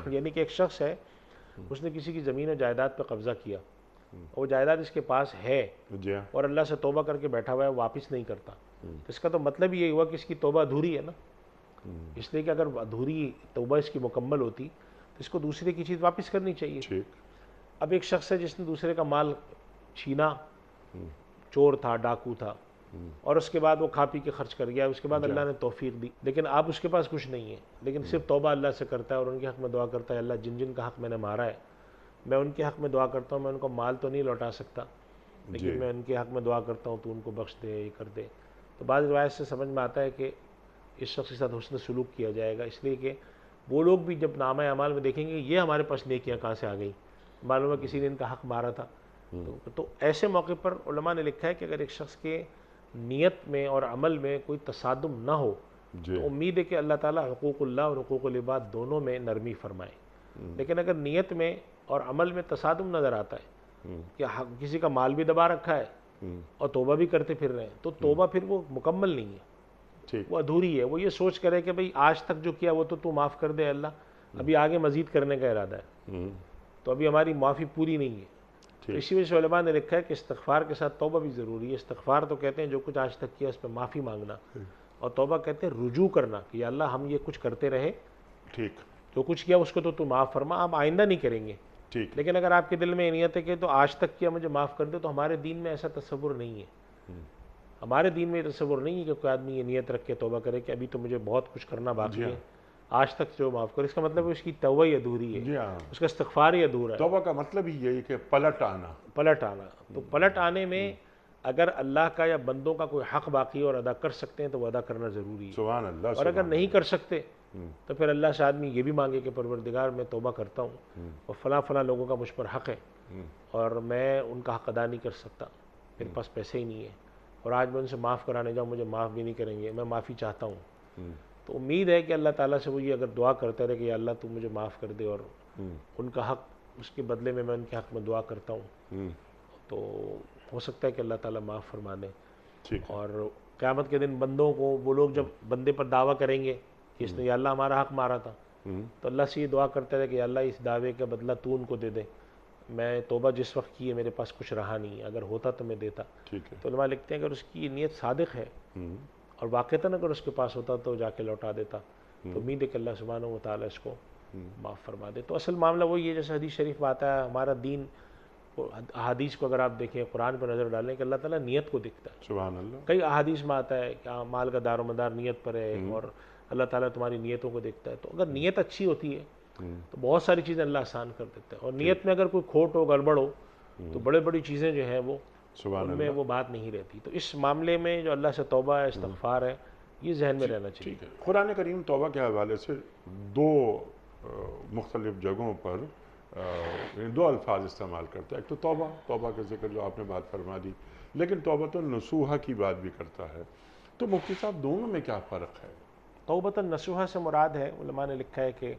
یعنی کہ ایک شخص ہے، اس نے کسی کی زمین و جائیداد پہ قبضہ کیا، اور وہ جائیداد اس کے پاس ہے جی، اور اللہ سے توبہ کر کے بیٹھا ہوا ہے، واپس نہیں کرتا، اس کا تو مطلب یہی ہوا کہ اس کی توبہ ادھوری ہے نا، اس لیے کہ اگر ادھوری توبہ اس کی مکمل ہوتی تو اس کو دوسرے کی چیز واپس کرنی چاہیے۔ ٹھیک، اب ایک شخص ہے جس نے دوسرے کا مال چھینا، چور تھا، ڈاکو تھا، اور اس کے بعد وہ کھا پی کے خرچ کر گیا، اس کے بعد اللہ نے توفیق دی، لیکن اب اس کے پاس کچھ نہیں ہے، لیکن صرف توبہ اللہ سے کرتا ہے اور ان کے حق میں دعا کرتا ہے، اللہ جن جن کا حق میں نے مارا ہے میں ان کے حق میں دعا کرتا ہوں، میں ان کو مال تو نہیں لوٹا سکتا لیکن میں ان کے حق میں دعا کرتا ہوں تو ان کو بخش دے، یہ کر دے۔ تو بعض روایت سے سمجھ میں آتا ہے کہ اس شخص کے ساتھ حسن سلوک کیا جائے گا، اس لیے کہ وہ لوگ بھی جب نامہ اعمال میں دیکھیں گے یہ ہمارے پاس نیکیاں کہاں سے آ گئیں، معلوم ہے کسی نے ان کا حق مارا تھا۔ تو ایسے موقع پر علماء نے لکھا ہے کہ اگر ایک شخص کے نیت میں اور عمل میں کوئی تصادم نہ ہو تو امید ہے کہ اللہ تعالیٰ حقوق اللہ اور حقوق العباد دونوں میں نرمی فرمائے، لیکن اگر نیت میں اور عمل میں تصادم نظر آتا ہے کہ کسی کا مال بھی دبا رکھا ہے اور توبہ بھی کرتے پھر رہے ہیں تو توبہ پھر وہ مکمل نہیں ہے، وہ ادھوری ہے۔ وہ یہ سوچ کرے کہ بھئی آج تک جو کیا وہ تو معاف کر دے اللہ، ابھی آگے مزید کرنے کا ارادہ ہے، تو ابھی ہماری معافی پوری نہیں ہے۔ تو اسی وجہ سے علماء نے لکھا ہے کہ استغفار کے ساتھ توبہ بھی ضروری ہے۔ استغفار تو کہتے ہیں جو کچھ آج تک کیا اس پہ معافی مانگنا، اور توبہ کہتے ہیں رجوع کرنا کہ یا اللہ ہم یہ کچھ کرتے رہے، ٹھیک، جو کچھ کیا اس کو تو معاف فرما، ہم آئندہ نہیں کریں گے، ٹھیک، لیکن اگر آپ کے دل میں یہ نیت ہے کہ تو آج تک کیا مجھے معاف کر دے، تو ہمارے دین میں ایسا تصور نہیں ہے، ہمارے دین میں یہ تصور نہیں ہے کہ کوئی آدمی یہ نیت رکھ کے توبہ کرے کہ ابھی تو مجھے بہت کچھ کرنا باقی ہے، آج تک جو معاف کرے، اس کا مطلب ہے اس کی توبہ ہی ادھوری ہے، جی ہاں، اس کا استغفار ہی ادھورا ہے۔ توبہ کا مطلب ہی یہی کہ پلٹ آنا، پلٹ آنا، تو پلٹ آنے میں اگر اللہ کا یا بندوں کا کوئی حق باقی اور ادا کر سکتے ہیں تو وہ ادا کرنا ضروری ہے، سبحان اللہ، اور اگر نہیں کر سکتے تو پھر اللہ سے آدمی یہ بھی مانگے کہ پروردگار میں توبہ کرتا ہوں اور فلاں فلاں لوگوں کا مجھ پر حق ہے اور میں ان کا حق ادا نہیں کر سکتا، میرے پاس پیسے ہی نہیں ہے، اور آج میں ان سے معاف کرانے جاؤں مجھے معاف بھی نہیں کریں گے، میں معافی چاہتا ہوں۔ تو امید ہے کہ اللہ تعالیٰ سے وہ یہ اگر دعا کرتے رہے کہ یا اللہ تو مجھے معاف کر دے، اور ان کا حق اس کے بدلے میں ان کے حق میں دعا کرتا ہوں، تو ہو سکتا ہے کہ اللہ تعالیٰ معاف فرما دے۔ ٹھیک، اور قیامت کے دن بندوں کو وہ لوگ جب بندے پر دعویٰ کریں گے کہ اس نے یا اللہ ہمارا حق مارا تھا، تو اللہ سے یہ دعا کرتے رہے کہ یا اللہ اس دعوے کا بدلہ تو ان کو دے دے، میں توبہ جس وقت کی ہے میرے پاس کچھ رہا نہیں ہے، اگر ہوتا تو میں دیتا۔ ٹھیک ہے، تو علماء لکھتے ہیں اگر اس کی نیت صادق ہے اور واقعتاً اگر اس کے پاس ہوتا تو جا کے لوٹا دیتا، تو امید ہے کہ اللہ سبحانہ و تعالیٰ اس کو معاف فرما دے۔ تو اصل معاملہ وہی ہے جیسے حدیث شریف میں آتا ہے، ہمارا دین، احادیث کو اگر آپ دیکھیں، قرآن پر نظر ڈالیں کہ اللہ تعالیٰ نیت کو دیکھتا ہے، سبحان اللہ، کئی احادیث میں آتا ہے کہ مال کا دار و مدار نیت پر ہے اور اللہ تعالیٰ تمہاری نیتوں کو دیکھتا ہے۔ تو اگر نیت اچھی ہوتی ہے تو بہت ساری چیزیں اللہ آسان کر دیتا ہے، اور نیت میں اگر کوئی کھوٹ ہو، گڑبڑ ہو، تو بڑے بڑی چیزیں جو ہیں وہ سبحان ان میں وہ بات نہیں رہتی۔ تو اس معاملے میں جو اللہ سے توبہ ہے، استغفار ہے، یہ ذہن میں رہنا چاہیے۔ ٹھیک ہے۔ قرآن کریم توبہ کے حوالے سے دو مختلف جگہوں پر دو الفاظ استعمال کرتا ہے، ایک تو توبہ، توبہ کا ذکر جو آپ نے بات فرما دی، لیکن توبۃ النصوحہ کی بات بھی کرتا ہے، تو مفتی صاحب دونوں میں کیا فرق ہے؟ توبۃ النصوحہ سے مراد ہے، علماء نے لکھا ہے کہ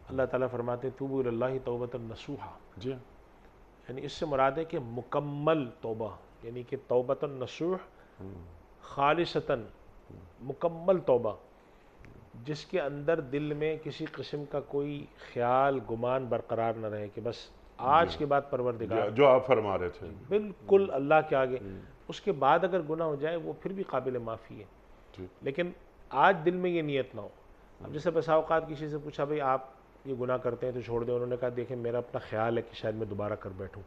اللہ تعالیٰ فرماتے ہیں توبوا الی اللہ توبۃ النصوحہ، جی ہاں، یعنی اس سے مراد ہے کہ مکمل توبہ، یعنی کہ توبۃ النصوح خالصتاً مکمل توبہ، جس کے اندر دل میں کسی قسم کا کوئی خیال گمان برقرار نہ رہے کہ بس آج کے بعد پروردگار جو آپ فرما رہے تھے، بالکل اللہ کے آگے، اس کے بعد اگر گناہ ہو جائے وہ پھر بھی قابل معافی ہے، ٹھیک، لیکن آج دل میں یہ نیت نہ ہو۔ اب جیسے بسا اوقات کسی سے پوچھا بھئی آپ یہ گناہ کرتے ہیں تو چھوڑ دیں، انہوں نے کہا دیکھیں میرا اپنا خیال ہے کہ شاید میں دوبارہ کر بیٹھوں،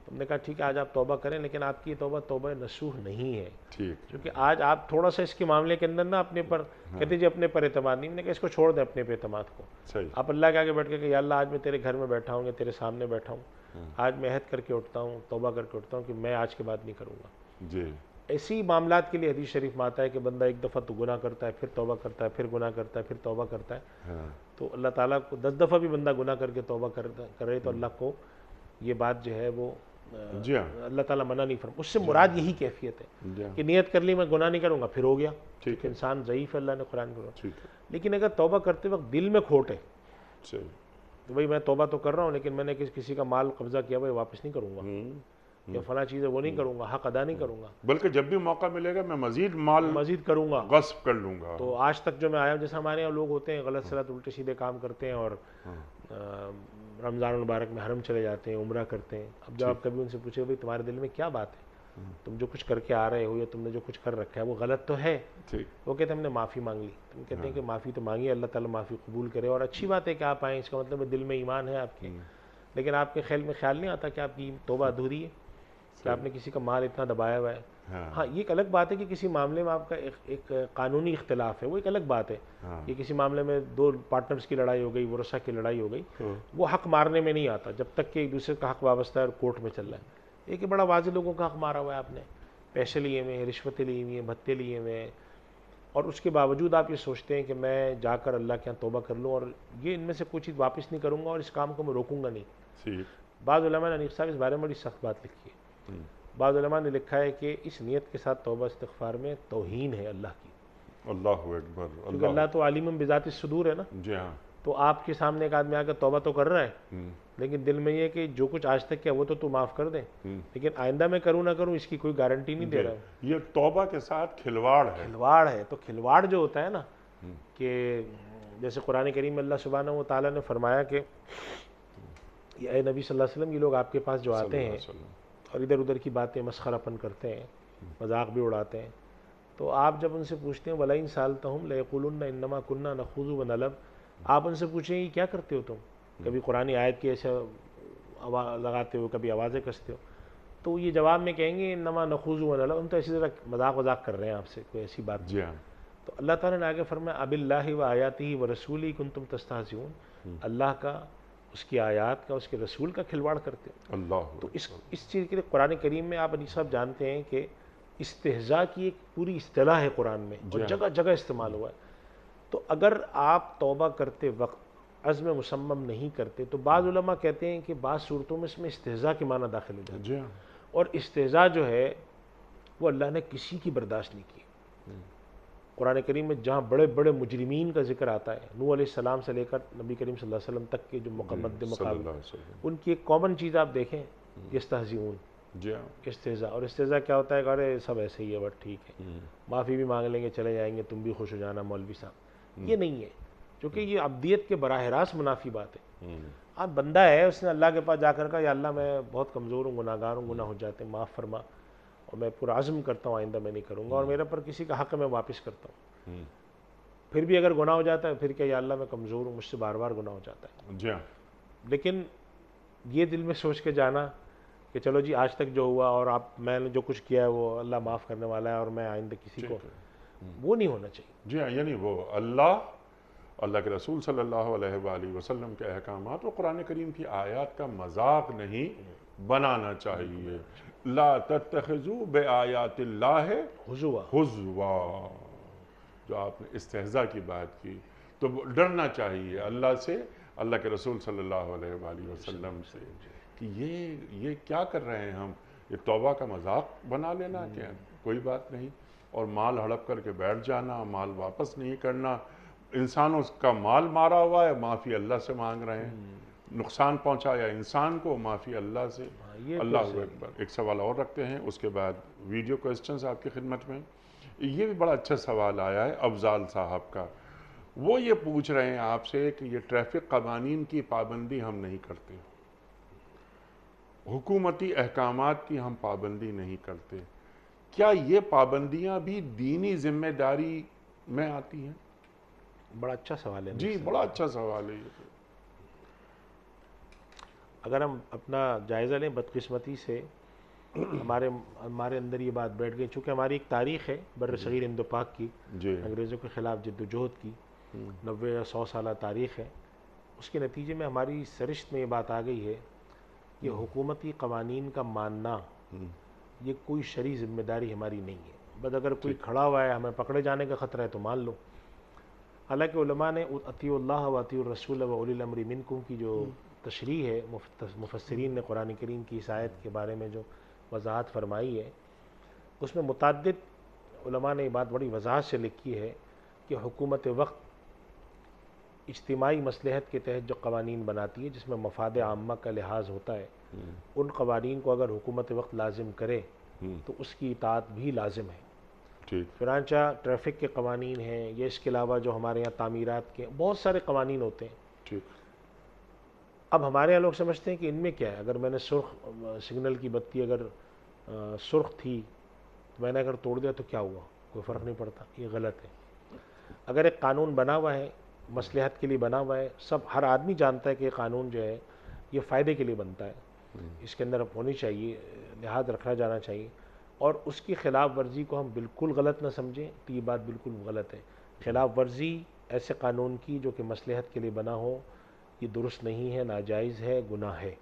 تم نے کہا ٹھیک ہے آج آپ توبہ کریں، لیکن آپ کی یہ توبہ توبہ نصوح نہیں ہے، ٹھیک، کیونکہ آج آپ تھوڑا سا اس کے معاملے کے اندر نا اپنے پر کہتے جی اپنے پر اعتماد نہیں، میں نے کہا اس کو چھوڑ دیں اپنے پہ اعتماد کو، صحیح، آپ اللہ کے آگے بیٹھ کے کہ یا اللہ آج میں تیرے گھر میں بیٹھا ہوں یا تیرے سامنے بیٹھا ہوں، آج میں عہد کر کے اٹھتا ہوں، توبہ کر کے اٹھتا ہوں کہ میں آج کے بعد نہیں کروں گا۔ جی، ایسی معاملات کے لیے حدیث شریف میں آتا ہے کہ بندہ ایک دفعہ تو گناہ کرتا ہے، پھر توبہ کرتا ہے، پھر گناہ کرتا ہے، پھر توبہ کرتا ہے، ہاں، تو اللہ تعالیٰ کو 10 دفعہ بھی بندہ گناہ کر کے توبہ کرے تو اللہ کو یہ بات جو ہے وہ جی ہاں، اللہ تعالیٰ منع نہیں فرما، اس سے مراد یہی کیفیت ہے جی ہاں، کہ نیت کر لی میں گناہ نہیں کروں گا، پھر ہو گیا، ٹھیک کیونکہ ہے، انسان ضعیف ہے، اللہ نے قرآن میں، ٹھیک ہے، لیکن اگر توبہ کرتے وقت دل میں کھوٹ ہے صحیح، تو بھائی میں توبہ تو کر رہا ہوں لیکن میں نے کسی کا مال قبضہ کیا بھائی واپس نہیں کروں گا، یا فلاں چیز ہے وہ نہیں کروں گا، حق ادا نہیں کروں گا، بلکہ جب بھی موقع ملے گا میں مزید مال مزید کروں گا۔ غصب کر لوں گا۔ تو آج تک جو میں آیا ہوں، جیسے ہمارے یہاں لوگ ہوتے ہیں غلط سلط الٹے سیدھے کام کرتے ہیں اور رمضان المبارک میں حرم چلے جاتے ہیں، عمرہ کرتے ہیں، اب جب آپ کبھی ان سے پوچھے بھائی تمہارے دل میں کیا بات ہے، تم جو کچھ کر کے آ رہے ہو یا تم نے جو کچھ کر رکھا ہے وہ غلط تو ہے، ٹھیک، وہ کہتے ہیں ہم نے معافی مانگ لی، تم کہتے ہیں کہ معافی تو مانگی، اللہ تعالیٰ معافی قبول کرے، اور اچھی بات ہے کہ آپ آئیں، اس کا مطلب ہے دل میں ایمان ہے آپ کے، لیکن آپ کے خیال نہیں آتا کہ آپ کی توبہ ادھوری ہے، کہ آپ نے کسی کا مال اتنا دبایا ہوا ہے۔ ہاں یہ ایک الگ بات ہے کہ کسی معاملے میں آپ کا ایک قانونی اختلاف ہے، وہ ایک الگ بات ہے کہ کسی معاملے میں دو پارٹنرز کی لڑائی ہو گئی، ورثہ کی لڑائی ہو گئی، وہ حق مارنے میں نہیں آتا جب تک کہ ایک دوسرے کا حق وابستہ ہے اور کورٹ میں چل رہا ہے۔ ایک بڑا واضح لوگوں کا حق مارا ہوا ہے آپ نے، پیسے لیے ہوئے ہیں، رشوتیں لی ہوئی ہیں، بھتے لیے ہوئے ہیں، اور اس کے باوجود آپ یہ سوچتے ہیں کہ میں جا کر اللہ کے یہاں توبہ کر لوں اور یہ ان میں سے کوئی چیز واپس نہیں کروں گا اور اس کام کو میں روکوں گا نہیں۔ ٹھیک، بعض علماء نے انیف صاحب اس بارے میں بڑی سخت بات لکھی ہے، بعض علماء نے لکھا ہے کہ اس نیت کے ساتھ توبہ استغفار میں توہین ہے اللہ کی، اللہ اکبر، کیونکہ اللہ تو عالم بذات الصدور ہے نا، جی ہاں، تو آپ کے سامنے ایک آدمی آ کے توبہ تو کر رہا ہے لیکن دل میں یہ کہ جو کچھ آج تک کیا وہ تو معاف کر دیں، لیکن آئندہ میں کروں نہ کروں اس کی کوئی گارنٹی نہیں دے رہا ہوں۔ یہ توبہ کے ساتھ کھلواڑ ہے، کھلواڑ ہے، تو کھلواڑ جو ہوتا ہے نا کہ جیسے قرآن کریم میں اللہ سبحانہ و تعالیٰ نے فرمایا کہ اے نبی صلی اللہ علیہ وسلم، یہ لوگ آپ کے پاس جو آتے ہیں اور ادھر ادھر کی باتیں مسخرہ پن کرتے ہیں، مذاق بھی اڑاتے ہیں، تو آپ جب ان سے پوچھتے ہیں وَلَئِن سَأَلْتَهُمْ لَيَقُولُنَّ إِنَّمَا كُنَّا نَخُوضُ وَنَلْعَبُ، آپ ان سے پوچھیں یہ کیا کرتے ہو تم، کبھی قرآن آیت کی ایسے لگاتے ہو، کبھی آوازیں کستے ہو، تو یہ جواب میں کہیں گے انما نخوض ونلعب، ہم تو ایسی طرح مذاق وذاق کر رہے ہیں آپ سے، کوئی ایسی بات جی ہاں، تو اللہ تعالیٰ نے آگے فرمایا اب اللہ و آیاتہ و رسولہ کنتم تستہزئون، اللہ کا، اس کی آیات کا، اس کے رسول کا کھلواڑ کرتے ہو۔ اللہ، تو اس چیز کے لیے قرآن کریم میں آپ انیس صاحب جانتے ہیں کہ استہزاء کی ایک پوری اصطلاح ہے قرآن میں اور جگہ جگہ استعمال ہوا ہے، تو اگر آپ توبہ کرتے وقت عزم مصمم نہیں کرتے تو بعض علماء کہتے ہیں کہ بعض صورتوں میں اس میں استہزاء کے معنی داخل ہو جاتے ہیں، جی ہاں، اور استہزاء جو ہے وہ اللہ نے کسی کی برداشت نہیں کی۔ قرآن کریم میں جہاں بڑے بڑے مجرمین کا ذکر آتا ہے، نوح علیہ السلام سے لے کر نبی کریم صلی اللہ علیہ وسلم تک کے جو مقمد صلی مقابل، اللہ علیہ وسلم، ان کی ایک کامن چیز آپ دیکھیں، یستہزئون، جی ہاں، استہزاء، اور استہزاء کیا ہوتا ہے کہ ارے سب ایسے ہی ہے بٹ ٹھیک ہے، معافی بھی مانگ لیں گے چلے جائیں گے، تم بھی خوش ہو جانا مولوی صاحب، یہ نہیں ہے، کیونکہ یہ عبدیت کے براہ راست منافی بات ہے۔ آپ بندہ ہے، اس نے اللہ کے پاس جا کر کہا یا اللہ میں بہت کمزور ہوں، گناہ گار ہوں، گناہ ہو جاتے ہیں، معاف فرما، اور میں پورا عزم کرتا ہوں آئندہ میں نہیں کروں گا، اور میرے پر کسی کا حق ہے میں واپس کرتا ہوں، پھر بھی اگر گناہ ہو جاتا ہے پھر کیا یا اللہ میں کمزور ہوں، مجھ سے بار بار گناہ ہو جاتا ہے، جی ہاں، لیکن یہ دل میں سوچ کے جانا کہ چلو جی آج تک جو ہوا اور میں نے جو کچھ کیا ہے وہ اللہ معاف کرنے والا ہے اور میں آئندہ کسی کو، وہ نہیں ہونا چاہیے۔ جی ہاں، یعنی وہ اللہ کے رسول صلی اللہ علیہ وآلہ وسلم کے احکامات اور قرآن کریم کی آیات کا مذاق نہیں بنانا چاہیے۔ لا تتخذوا بآیات اللہ حضوا، ہزوا، جو آپ نے استہزاء کی بات کی، تو ڈرنا چاہیے اللہ سے، اللہ کے رسول صلی اللہ علیہ وآلہ وسلم سے کہ یہ کیا کر رہے ہیں ہم، یہ توبہ کا مذاق بنا لینا کیا کوئی بات نہیں، اور مال ہڑپ کر کے بیٹھ جانا، مال واپس نہیں کرنا، انسانوں کا مال مارا ہوا ہے، معافی اللہ سے مانگ رہے ہیں، نقصان پہنچایا انسان کو، معافی اللہ سے، اللہ اکبر۔ ایک سوال اور رکھتے ہیں، اس کے بعد ویڈیو کوسچنز آپ کی خدمت میں۔ یہ بھی بڑا اچھا سوال آیا ہے افضال صاحب کا. وہ یہ پوچھ رہے ہیں آپ سے کہ یہ ٹریفک قوانین کی پابندی ہم نہیں کرتے, حکومتی احکامات کی ہم پابندی نہیں کرتے, کیا یہ پابندیاں بھی دینی ذمہ داری میں آتی ہیں؟ بڑا اچھا سوال ہے. جی بڑا اچھا سوال ہے یہ. اگر ہم اپنا جائزہ لیں, بدقسمتی سے ہمارے اندر یہ بات بیٹھ گئی, چونکہ ہماری ایک تاریخ ہے بر صغیر ہند و پاک کی, جی انگریزوں کے خلاف جد و جہد کی 90 یا 100 سالہ تاریخ ہے. اس کے نتیجے میں ہماری سرشت میں یہ بات آ گئی ہے کہ حکومتی قوانین کا ماننا یہ کوئی شرعی ذمہ داری ہماری نہیں ہے. بس اگر کوئی کھڑا ہوا ہے, ہمیں پکڑے جانے کا خطرہ ہے تو مان لو. حالانکہ علماء نے اطیعوا اللہ و اطیعوا الرسول و اولی الامر منکم کی جو تشریح ہے, مفسرین نے قرآن کریم کی اس آیت کے بارے میں جو وضاحت فرمائی ہے, اس میں متعدد علماء نے یہ بات بڑی وضاحت سے لکھی ہے کہ حکومت وقت اجتماعی مصلحت کے تحت جو قوانین بناتی ہے جس میں مفاد عامہ کا لحاظ ہوتا ہے, ان قوانین کو اگر حکومت وقت لازم کرے تو اس کی اطاعت بھی لازم ہے. چنانچہ ٹریفک کے قوانین ہیں, یا اس کے علاوہ جو ہمارے یہاں تعمیرات کے بہت سارے قوانین ہوتے ہیں. اب ہمارے یہاں لوگ سمجھتے ہیں کہ ان میں کیا ہے, اگر میں نے سرخ سگنل کی بتی اگر سرخ تھی تو میں نے اگر توڑ دیا تو کیا ہوا, کوئی فرق نہیں پڑتا. یہ غلط ہے. اگر ایک قانون بنا ہوا ہے, مصلحت کے لیے بنا ہوا ہے, ہر آدمی جانتا ہے کہ یہ قانون جو ہے یہ فائدے کے لیے بنتا ہے, اس کے اندر ہونی چاہیے, لحاظ رکھا جانا چاہیے, اور اس کی خلاف ورزی کو ہم بالکل غلط نہ سمجھیں تو یہ بات بالکل غلط ہے. خلاف ورزی ایسے قانون کی جو کہ مصلحت کے لیے بنا ہو یہ درست نہیں ہے, ناجائز ہے, گناہ ہے.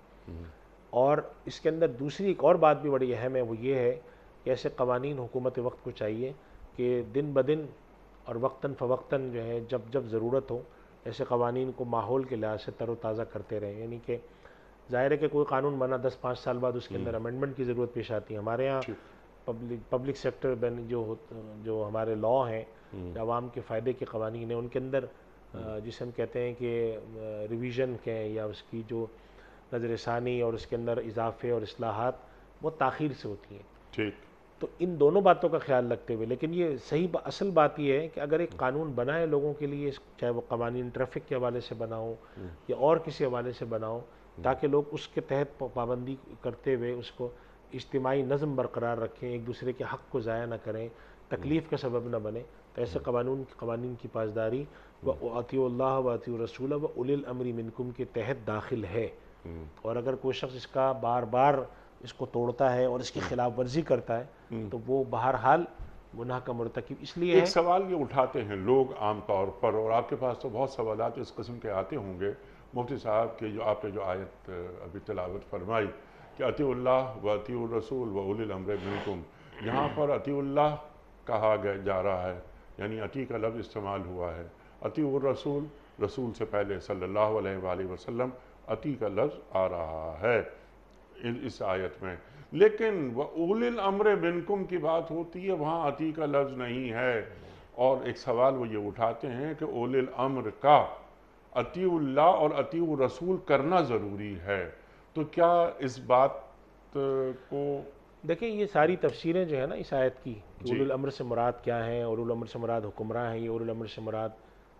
اور اس کے اندر دوسری ایک اور بات بھی بڑی اہم ہے, وہ یہ ہے کہ ایسے قوانین حکومت وقت کو چاہیے کہ دن بدن اور وقتاً فوقتاً جو ہے جب ضرورت ہو ایسے قوانین کو ماحول کے لحاظ سے تر و تازہ کرتے رہیں. یعنی کہ ظاہر ہے کہ کوئی قانون بنا 10-5 سال بعد اس کے اندر امینڈمنٹ کی ضرورت پیش آتی ہے. ہمارے ہاں پبلک سیکٹر جو ہمارے لا ہیں, عوام کے فائدے کے قوانین ہیں, ان کے اندر جسے ہم کہتے ہیں کہ ریویژن کہیں یا اس کی جو نظر ثانی اور اس کے اندر اضافے اور اصلاحات بہت تاخیر سے ہوتی ہیں. تو ان دونوں باتوں کا خیال رکھتے ہوئے, لیکن یہ صحیح اصل بات یہ ہے کہ اگر ایک قانون بنا ہے لوگوں کے لیے, چاہے وہ قوانین ٹریفک کے حوالے سے بنا ہو یا اور کسی حوالے سے بنا ہو, تاکہ لوگ اس کے تحت پابندی کرتے ہوئے اس کو اجتماعی نظم برقرار رکھیں, ایک دوسرے کے حق کو ضائع نہ کریں, تکلیف کا سبب نہ بنے, تو ایسے قوانین کی پاسداری اطیعوا اللہ و اطیعوا الرسول و اولی الامر منکم کے تحت داخل ہے. اور اگر کوئی شخص اس کا بار بار اس کو توڑتا ہے اور اس کی خلاف ورزی کرتا ہے تو وہ بہرحال گناہ کا مرتکب اس لیے ہے. ایک سوال یہ اٹھاتے ہیں لوگ عام طور پر, اور آپ کے پاس تو بہت سوالات اس قسم کے آتے ہوں گے مفتی صاحب کے, جو آپ نے جو آیت ابھی تلاوت فرمائی کہ اطیعوا اللہ و اطیعوا الرسول و اولی الامر منکم, یہاں پر اطیعوا اللہ کہا جا رہا ہے, یعنی اطیع کا لفظ استعمال ہوا ہے. اطیعوا الرسول, رسول سے پہلے صلی اللہ علیہ وآلہ وسلم اطیع کا لفظ آ رہا ہے اس آیت میں, لیکن اولی الامر منکم کی بات ہوتی ہے, وہاں اطیع کا لفظ نہیں ہے. اور ایک سوال وہ یہ اٹھاتے ہیں کہ اولی الامر کا اطیعوا اللہ اور اطیعوا الرسول کرنا ضروری ہے, تو کیا اس بات کو دیکھیں یہ ساری تفسیریں جو ہے نا اس آیت کی, اولی الامر سے مراد کیا ہیں, اولی الامر سے مراد حکمراں ہیں, یہ اولی الامر سے مراد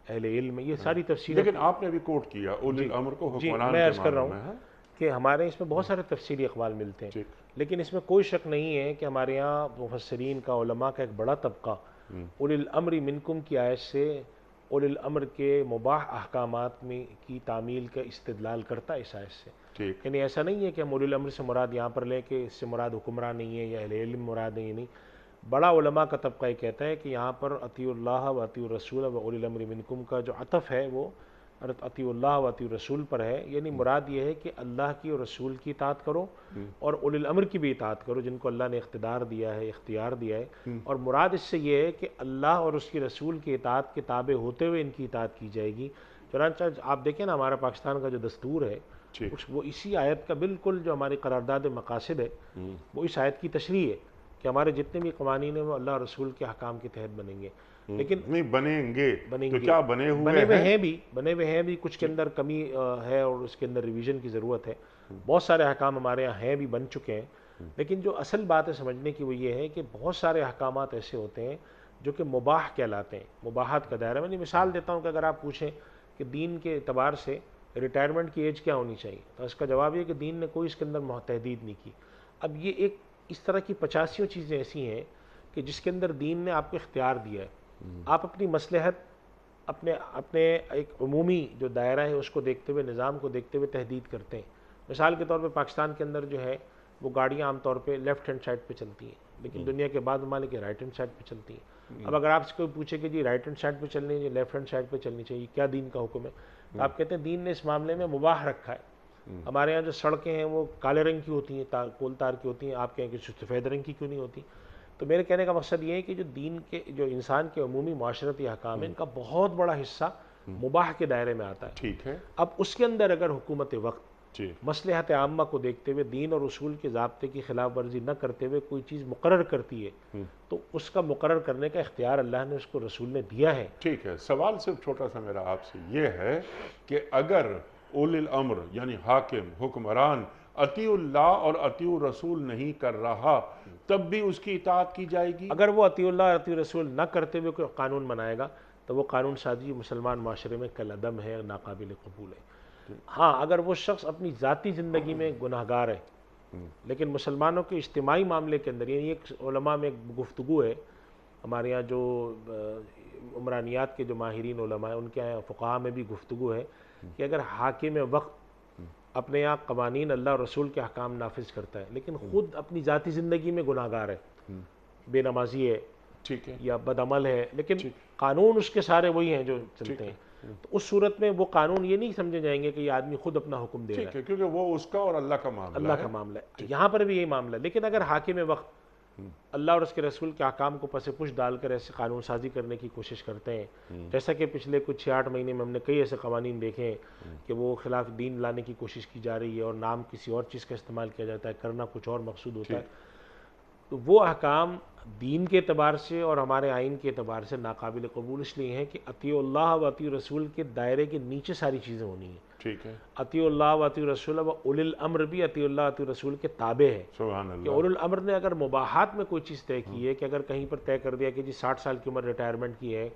اہل علم ہے, یہ ساری تفسیریں. لیکن آپ نے بھی کوٹ کیا اولی الامر کو حکمران میں کے عرض کر رہا معنی میں ہوں کہ ہمارے اس میں بہت سارے تفسیری اقوال ملتے ہیں, لیکن اس میں کوئی شک نہیں ہے کہ ہمارے یہاں مفسرین کا, علماء کا ایک بڑا طبقہ اولی الامر منکم کی آیت سے اولی الامر کے مباح احکامات میں کی تعمیل کا استدلال کرتا ہے اس آیت سے. یعنی ایسا نہیں ہے کہ ہم اولی الامر سے مراد یہاں پر لیں کہ اس سے مراد حکمراں نہیں ہے یا اہل علم مراد نہیں. بڑا علماء کا طبقہ یہ کہتا ہے کہ یہاں پر اطیعوا اللہ و اطیعوا الرسول و اولی الامر منکم کا جو عطف ہے وہ اطیعوا اللہ و اطیعوا الرسول پر ہے. یعنی مراد یہ ہے کہ اللہ کی اور رسول کی اطاعت کرو اور اولی الامر کی بھی اطاعت کرو جن کو اللہ نے اقتدار دیا ہے, اختیار دیا ہے. اور مراد اس سے یہ ہے کہ اللہ اور اس کی رسول کی اطاعت کے تابع ہوتے ہوئے ان کی اطاعت کی جائے گی. چنانچہ آپ دیکھیں نا ہمارا پاکستان کا جو دستور ہے وہ اسی آیت کا بالکل, جو ہماری قرارداد مقاصد ہے وہ اس آیت کی تشریح ہے کہ ہمارے جتنے بھی قوانین ہیں وہ اللہ اور رسول کے احکام کے تحت بنیں گے. لیکن نہیں بنیں گے تو کیا بنے ہوئے ہیں بھی کچھ کے اندر کمی ہے اور اس کے اندر ریویژن کی ضرورت ہے. بہت سارے احکام ہمارے یہاں ہیں بھی, بن چکے ہیں, لیکن جو اصل بات ہے سمجھنے کی وہ یہ ہے کہ بہت سارے احکامات ایسے ہوتے ہیں جو کہ مباح کہلاتے ہیں، مباحات کا دائرہ. میں مثال دیتا ہوں کہ اگر آپ پوچھیں کہ دین کے اعتبار سے ریٹائرمنٹ کی ایج کیا ہونی چاہیے، تو اس کا جواب یہ کہ دین نے کوئی اس کے اندر تحدید نہیں کی. اب یہ ایک اس طرح کی 85 چیزیں ایسی ہیں کہ جس کے اندر دین نے آپ کو اختیار دیا ہے. آپ اپنی مصلحت اپنے ایک عمومی جو دائرہ ہے اس کو دیکھتے ہوئے، نظام کو دیکھتے ہوئے تحدید کرتے ہیں. مثال کے طور پہ پاکستان کے اندر جو ہے وہ گاڑیاں عام طور پہ لیفٹ ہینڈ سائڈ پہ چلتی ہیں، لیکن دنیا کے بعض ممالک رائٹ ہینڈ سائڈ پہ چلتی ہیں. اب اگر آپ سے کوئی پوچھے کہ جی رائٹ ہینڈ سائڈ پہ چلنی ہے یا لیفٹ ہینڈ سائڈ پہ چلنی چاہیے، کیا دین کا حکم ہے، تو آپ کہتے ہیں دین نے اس معاملے میں مباح رکھا ہے. ہمارے یہاں جو سڑکیں ہیں وہ کالے رنگ کی ہوتی ہیں، کول تار کی ہوتی ہیں، آپ کہیں کہ سفید رنگ کی کیوں نہیں ہوتی. تو میرے کہنے کا مقصد یہ ہے کہ جو دین کے جو انسان کے عمومی معاشرتی احکام ہیں ان کا بہت بڑا حصہ مباح کے دائرے میں آتا ہے. ٹھیک ہے. اب اس کے اندر اگر حکومت وقت جی مصلحت عامہ کو دیکھتے ہوئے دین اور اصول کے ضابطے کی خلاف ورزی نہ کرتے ہوئے کوئی چیز مقرر کرتی ہے تو اس کا مقرر کرنے کا اختیار اللہ نے اس کو رسول نے دیا ہے. ٹھیک ہے. سوال صرف چھوٹا سا میرا آپ سے یہ ہے کہ اگر اولی الامر یعنی حاکم حکمران اطیع اللہ اور اطیع رسول نہیں کر رہا تب بھی اس کی اطاعت کی جائے گی؟ اگر وہ اطیع اللہ اور اطیع رسول نہ کرتے ہوئے کوئی قانون بنائے گا تو وہ قانون سازی مسلمان معاشرے میں کالعدم ہے، ناقابل قبول ہے. ہاں اگر وہ شخص اپنی ذاتی زندگی میں گناہگار ہے لیکن مسلمانوں کے اجتماعی معاملے کے اندر، یعنی ایک علماء میں ایک گفتگو ہے ہمارے یہاں جو عمرانیات کے جو ماہرین علماء ہیں ان کے یہاں فقہاء میں بھی گفتگو ہے کہ اگر حاکم وقت اپنے یہاں قوانین اللہ اور رسول کے احکام نافذ کرتا ہے لیکن خود اپنی ذاتی زندگی میں گناہگار ہے، بے نمازی ہے ٹھیک ہے یا بدعمل ہے، لیکن قانون اس کے سارے وہی ہیں جو چلتے ہیں، تو اس صورت میں وہ قانون یہ نہیں سمجھے جائیں گے کہ یہ آدمی خود اپنا حکم دے رہا ہے، ٹھیک ہے کیونکہ وہ اس کا اور اللہ کا معاملہ اللہ کا معاملہ ہے. یہاں پر بھی یہی معاملہ ہے. لیکن اگر حاکم وقت اللہ اور اس کے رسول کے احکام کو پس پش ڈال کر ایسے قانون سازی کرنے کی کوشش کرتے ہیں، جیسا کہ پچھلے کچھ 6-8 مہینے میں ہم نے کئی ایسے قوانین دیکھے ہیں کہ وہ خلاف دین لانے کی کوشش کی جا رہی ہے اور نام کسی اور چیز کا استعمال کیا جاتا ہے، کرنا کچھ اور مقصود ہوتا ہے، تو وہ احکام دین کے اعتبار سے اور ہمارے آئین کے اعتبار سے ناقابل قبول اس لیے ہیں کہ اطیع اللہ و اطیع رسول کے دائرے کے نیچے ساری چیزیں ہونی ہیں. ٹھیک ہے. اطیع اللہ و اطیع رسول و اولی الامر بھی اطیع اللہ اطیع رسول کے تابع ہے. سبحان کہ اللہ. اولی الامر نے اگر مباحات میں کوئی چیز طے کی ہے کہ اگر کہیں پر طے کر دیا کہ جی 60 سال کی عمر ریٹائرمنٹ کی ہے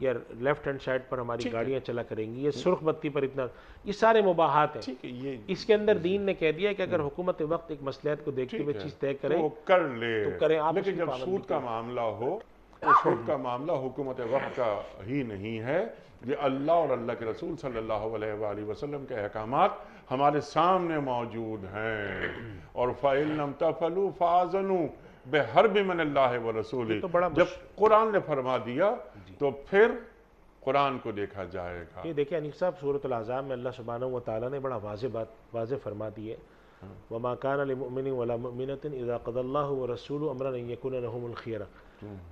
یا لیفٹ ہینڈ سائڈ پر ہماری گاڑیاں چلا کریں گی، یہ سرخ بتی پر اتنا، یہ سارے مباحات ہیں. ٹھیک ہے. یہ اس کے اندر دین نے کہہ دیا کہ اگر حکومت وقت ایک مصلحت کو دیکھتے ہوئے چیز طے کرے وہ کر لے، تو کریں. آپ لیکن جب سود کا معاملہ ہو تو سود کا معاملہ حکومت وقت کا ہی نہیں ہے، یہ اللہ اور اللہ کے رسول صلی اللہ علیہ وآلہ وسلم کے احکامات ہمارے سامنے موجود ہیں. اور فَإِن لَمْ تَفْعَلُوا فَأَذِنُوا بِحَرْبٍ مِّنَ اللَّهِ وَرَسُولِهِ. جب قرآن نے فرما دیا تو پھر قرآن کو دیکھا جائے گا. یہ دیکھیں انیس صاحب سورۃ الاحزاب میں اللہ سبحانہ و تعالیٰ نے بڑا واضح فرما دی ہے وَمَا كَانَ لِمُؤْمِنٍ وَلَا مُؤْمِنَةٍ إِذَا قَضَى اللَّهُ وَرَسُولُهُ أَمْرًا أَن يَكُونَ لَهُمُ الْخِيَرَةُ.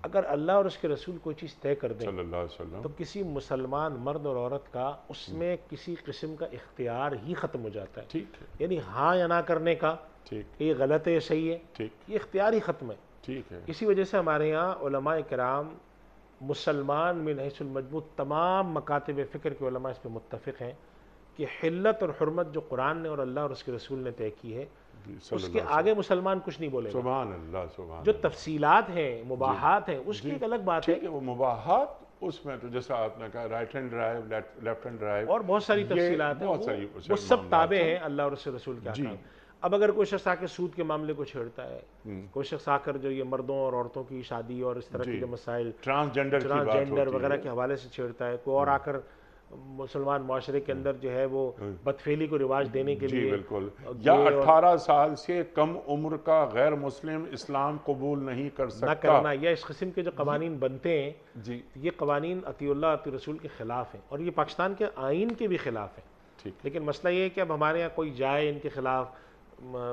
اگر اللہ اور اس کے رسول کوئی چیز طے کر دیں صلی اللہ علیہ وسلم تو کسی مسلمان مرد اور عورت کا اس میں کسی قسم کا اختیار ہی ختم ہو جاتا ہے. ٹھیک ہے. یعنی ہاں یا نہ کرنے کا ٹھیک کہ یہ غلط ہے یہ صحیح ہے، ٹھیک یہ اختیار ہی ختم ہے. ٹھیک ہے. اسی وجہ سے ہمارے یہاں علماء کرام مسلمان من حیث المجموع تمام مکاتب فکر کے علماء اس پہ متفق ہیں کہ حلت اور حرمت جو قرآن نے اور اللہ اور اس کے رسول نے طے کی ہے اس کے آگے مسلمان کچھ نہیں بولے گا. سبحان اللہ. سبحان جو تفصیلات ہیں مباحات ہیں اس کی ایک الگ بات ہے. ٹھیک ہے. وہ مباحات اس میں تو جیسا آپ نے کہا right hand drive left hand drive اور بہت ساری تفصیلات ہیں، بہت ساری وہ سب تابع ہیں اللہ اور اس کے رسول کے احکام. اب اگر کوئی شخص آ کے سود کے معاملے کو چھیڑتا ہے، کوئی شخص آ کر جو یہ مردوں اور عورتوں کی شادی اور اس طرح کے جو مسائل ٹرانسجینڈر وغیرہ کے حوالے سے چھیڑتا ہے، کوئی اور آ کر مسلمان معاشرے کے اندر جو ہے وہ بدفعلی کو رواج دینے کے لیے بالکل یا 18 سال سے کم عمر کا غیر مسلم اسلام قبول نہیں کر سکتا نہ کرنا، یا اس قسم کے جو قوانین بنتے ہیں یہ قوانین اطیع اللہ اطیع رسول کے خلاف ہیں اور یہ پاکستان کے آئین کے بھی خلاف ہیں. لیکن مسئلہ یہ ہے کہ اب ہمارے یہاں کوئی جائے ان کے خلاف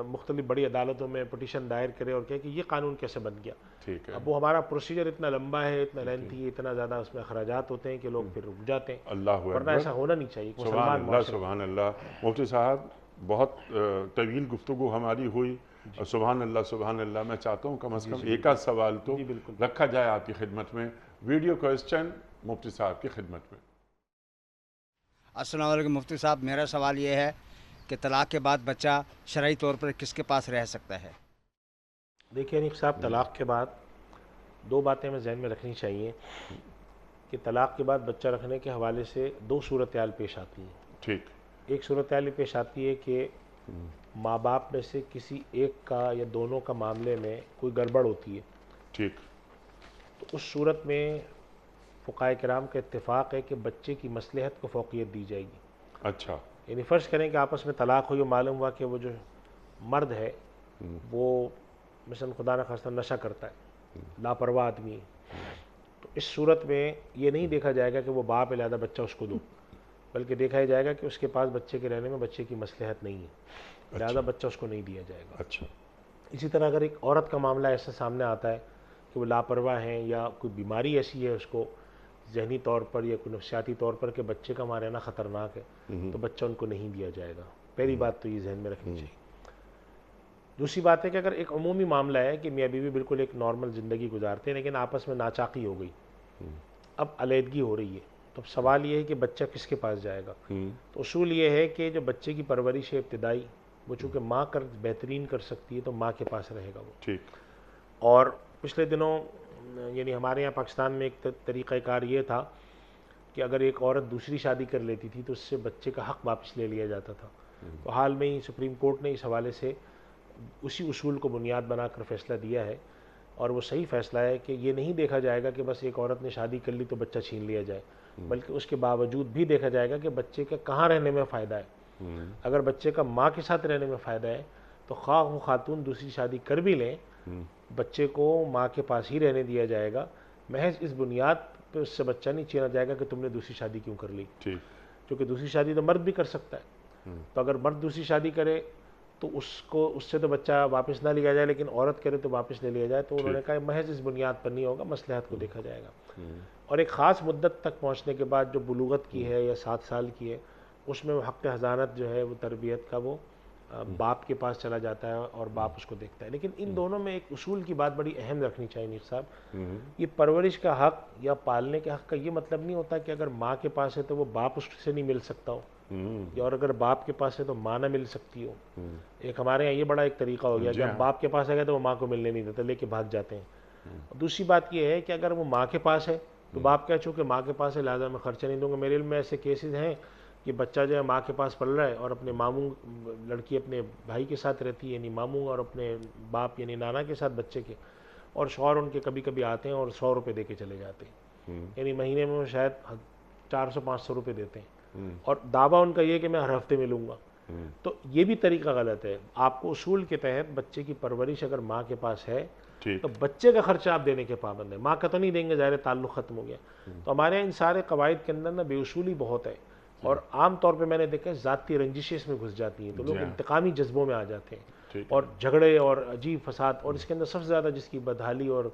مختلف بڑی عدالتوں میں پٹیشن دائر کرے اور کہے کہ یہ قانون کیسے بن گیا. اب وہ ہمارا پروسیجر اتنا لمبا ہے، اتنا لینتھی ہے، اتنا زیادہ اس میں اخراجات ہوتے ہیں کہ لوگ پھر رک جاتے ہیں. اللہ ورنہ ایسا ہونا نہیں چاہیے. سبحان اللہ. سبحان اللہ. مفتی صاحب بہت طویل گفتگو ہماری ہوئی. سبحان اللہ. سبحان اللہ. میں چاہتا ہوں کم از کم ایک آدھ سوال تو رکھا جائے آپ کی خدمت میں. ویڈیو کوسچن مفتی صاحب کی خدمت میں. السلام علیکم مفتی صاحب، میرا سوال یہ ہے کہ طلاق کے بعد بچہ شرعی طور پر کس کے پاس رہ سکتا ہے؟ دیکھیں انیق صاحب، طلاق کے بعد دو باتیں ہمیں ذہن میں رکھنی چاہیے کہ طلاق کے بعد بچہ رکھنے کے حوالے سے دو صورتحال پیش آتی ہیں. ٹھیک. ایک صورتحال یہ پیش آتی ہے کہ ماں باپ میں سے کسی ایک کا یا دونوں کا معاملے میں کوئی گڑبڑ ہوتی ہے. ٹھیک. تو اس صورت میں فقہائے کرام کا اتفاق ہے کہ بچے کی مصلحت کو فوقیت دی جائے گی. اچھا. یعنی فرض کریں کہ آپس میں طلاق ہوئی اور معلوم ہوا کہ وہ جو مرد ہے وہ مثلا خدا نخواستہ نشہ کرتا ہے, لاپرواہ آدمی ہے, تو اس صورت میں یہ نہیں دیکھا جائے گا کہ وہ باپ علیحدہ بچہ اس کو دو, بلکہ دیکھا جائے گا کہ اس کے پاس بچے کے رہنے میں بچے کی مصلحت نہیں ہے, لہذا بچہ اس کو نہیں دیا جائے گا. اچھا. اسی طرح اگر ایک عورت کا معاملہ ایسا سامنے آتا ہے کہ وہ لاپرواہ ہیں یا کوئی بیماری ایسی ہے اس کو ذہنی طور پر یا کوئی نفسیاتی طور پر کہ بچے کا وہاں رہنا خطرناک ہے, تو بچہ ان کو نہیں دیا جائے گا. پہلی بات تو یہ ذہن میں رکھنی چاہیے. دوسری بات ہے کہ اگر ایک عمومی معاملہ ہے کہ میاں بیوی بالکل ایک نارمل زندگی گزارتے ہیں لیکن آپس میں ناچاقی ہو گئی, اب علیحدگی ہو رہی ہے, تو سوال یہ ہے کہ بچہ کس کے پاس جائے گا. تو اصول یہ ہے کہ جو بچے کی پرورش ہے ابتدائی وہ چونکہ ماں بہترین کر سکتی ہے تو ماں کے پاس رہے گا وہ. ٹھیک. اور پچھلے دنوں یعنی ہمارے یہاں پاکستان میں ایک طریقہ کار یہ تھا کہ اگر ایک عورت دوسری شادی کر لیتی تھی تو اس سے بچے کا حق واپس لے لیا جاتا تھا. تو حال میں ہی سپریم کورٹ نے اس حوالے سے اسی اصول کو بنیاد بنا کر فیصلہ دیا ہے, اور وہ صحیح فیصلہ ہے کہ یہ نہیں دیکھا جائے گا کہ بس ایک عورت نے شادی کر لی تو بچہ چھین لیا جائے, بلکہ اس کے باوجود بھی دیکھا جائے گا کہ بچے کا کہاں رہنے میں فائدہ ہے. اگر بچے کا ماں کے ساتھ رہنے میں فائدہ ہے تو خواہ وہ خاتون دوسری شادی کر بھی لیں, بچے کو ماں کے پاس ہی رہنے دیا جائے گا, محض اس بنیاد پہ اس سے بچہ نہیں چھینا جائے گا کہ تم نے دوسری شادی کیوں کر لی. کیونکہ دوسری شادی تو مرد بھی کر سکتا ہے, تو اگر مرد دوسری شادی کرے تو اس سے تو بچہ واپس نہ لیا جائے, لیکن عورت کرے تو واپس لے لیا جائے. تو انہوں نے کہا محض اس بنیاد پر نہیں ہوگا, مصلحت کو دیکھا جائے گا. اور ایک خاص مدت تک پہنچنے کے بعد جو بلوغت کی ہے یا 7 سال کی ہے, اس میں وہ حق حضانت جو ہے وہ تربیت کا وہ باپ کے پاس چلا جاتا ہے اور باپ اس کو دیکھتا ہے. لیکن ان دونوں میں ایک اصول کی بات بڑی اہم رکھنی چاہیے میر صاحب, یہ پرورش کا حق یا پالنے کے حق کا یہ مطلب نہیں ہوتا کہ اگر ماں کے پاس ہے تو وہ باپ اس سے نہیں مل سکتا ہو, یا اور اگر باپ کے پاس ہے تو ماں نہ مل سکتی ہو. ایک ہمارے یہاں یہ بڑا ایک طریقہ ہو گیا کہ اب باپ کے پاس آ گیا تو وہ ماں کو ملنے نہیں دیتا, لے کے بھاگ جاتے ہیں. دوسری بات یہ ہے کہ اگر وہ ماں کے پاس ہے تو باپ کہہ چونکہ ماں کے پاس ہے لہٰذا میں خرچہ نہیں دوں گا. میرے علم میں ایسے کیسز ہیں کہ بچہ جو ہے ماں کے پاس پڑ رہا ہے اور اپنے ماموں, لڑکی اپنے بھائی کے ساتھ رہتی ہے یعنی ماموں, اور اپنے باپ یعنی نانا کے ساتھ بچے کے, اور شوہر ان کے کبھی کبھی آتے ہیں اور 100 روپے دے کے چلے جاتے ہیں, یعنی مہینے میں شاید 400-500 روپے دیتے ہیں, اور دعویٰ ان کا یہ کہ میں ہر ہفتے ملوں گا. تو یہ بھی طریقہ غلط ہے. آپ کو اصول کے تحت بچے کی پرورش اگر ماں کے پاس ہے تو بچے کا خرچہ آپ دینے کے پابند ہیں, ماں کا تو نہیں دیں گے, ظاہر تعلق ختم ہو گیا. تو ہمارے یہاں ان سارے قواعد کے اندر نا بے اصولی بہت ہے, اور عام طور پہ میں نے دیکھا ہے ذاتی رنجشیں اس میں گھس جاتی ہیں, تو لوگ انتقامی جذبوں میں آ جاتے ہیں اور جھگڑے اور عجیب فساد, اور اس کے اندر سب سے زیادہ جس کی بدحالی اور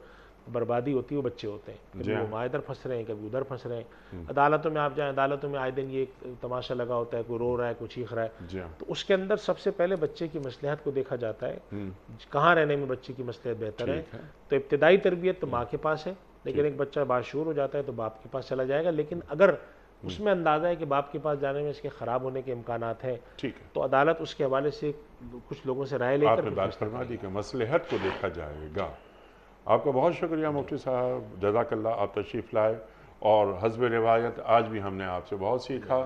بربادی ہوتی ہے وہ بچے ہوتے ہیں. کبھی وہ وہاں ادھر پھنس رہے ہیں, کبھی ادھر پھنس رہے ہیں. عدالتوں میں آپ جائیں, عدالتوں میں آئے دن یہ ایک تماشا لگا ہوتا ہے, کوئی رو رہا ہے, کوئی چیخ رہا ہے, تو اس کے اندر سب سے پہلے بچے کی مصلحت کو دیکھا جاتا ہے, کہاں رہنے میں بچے کی مصلحت بہتر ہے. تو ابتدائی تربیت تو ماں کے پاس ہے, لیکن ایک بچہ باشعور ہو جاتا ہے تو باپ کے پاس چلا جائے گا. لیکن اگر اس میں اندازہ ہے کہ باپ کے پاس جانے میں اس کے خراب ہونے کے امکانات ہیں, تو عدالت اس کے حوالے سے کچھ لوگوں سے رائے لے کر بات فرما دی کہ مصلحت کو دیکھا جائے گا. آپ کا بہت شکریہ مفتی صاحب, جزاک اللہ. آپ تشریف لائے اور حسب روایت آج بھی ہم نے آپ سے بہت سیکھا.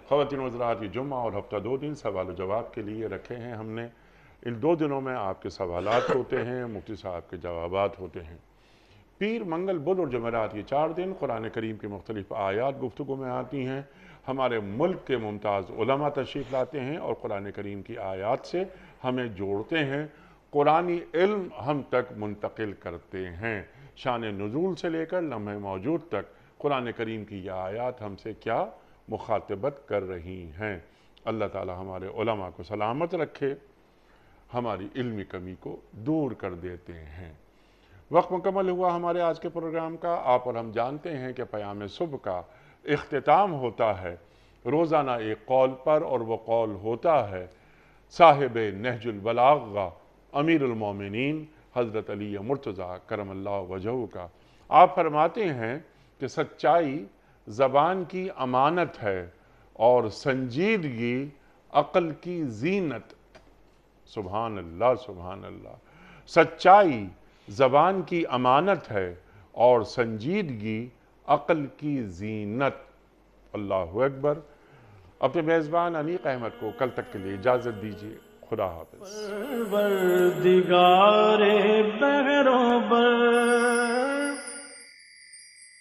خواتین حضرات, یہ جمعہ اور ہفتہ 2 دن سوال و جواب کے لیے رکھے ہیں ہم نے. ان 2 دنوں میں آپ کے سوالات ہوتے ہیں, مفتی صاحب کے جوابات ہوتے ہیں. پیر, منگل, بدھ اور جمعرات یہ 4 دن قرآن کریم کی مختلف آیات گفتگو میں آتی ہیں. ہمارے ملک کے ممتاز علماء تشریف لاتے ہیں اور قرآن کریم کی آیات سے ہمیں جوڑتے ہیں, قرآنی علم ہم تک منتقل کرتے ہیں. شان نزول سے لے کر لمحہ موجود تک قرآن کریم کی یہ آیات ہم سے کیا مخاطبت کر رہی ہیں. اللہ تعالی ہمارے علماء کو سلامت رکھے, ہماری علمی کمی کو دور کر دیتے ہیں. وقت مکمل ہوا ہمارے آج کے پروگرام کا. آپ اور ہم جانتے ہیں کہ پیام صبح کا اختتام ہوتا ہے روزانہ ایک قول پر, اور وہ قول ہوتا ہے صاحب نہج البلاغہ امیر المومنین حضرت علی مرتضیٰ کرم اللہ وجہہ کا. آپ فرماتے ہیں کہ سچائی زبان کی امانت ہے اور سنجیدگی عقل کی زینت. سبحان اللہ, سبحان اللہ. سچائی زبان کی امانت ہے اور سنجیدگی عقل کی زینت۔ اللہ اکبر۔ اپنے میزبان انیق احمد کو کل تک کے لیے اجازت دیجیے۔ خدا حافظ۔ پروردگار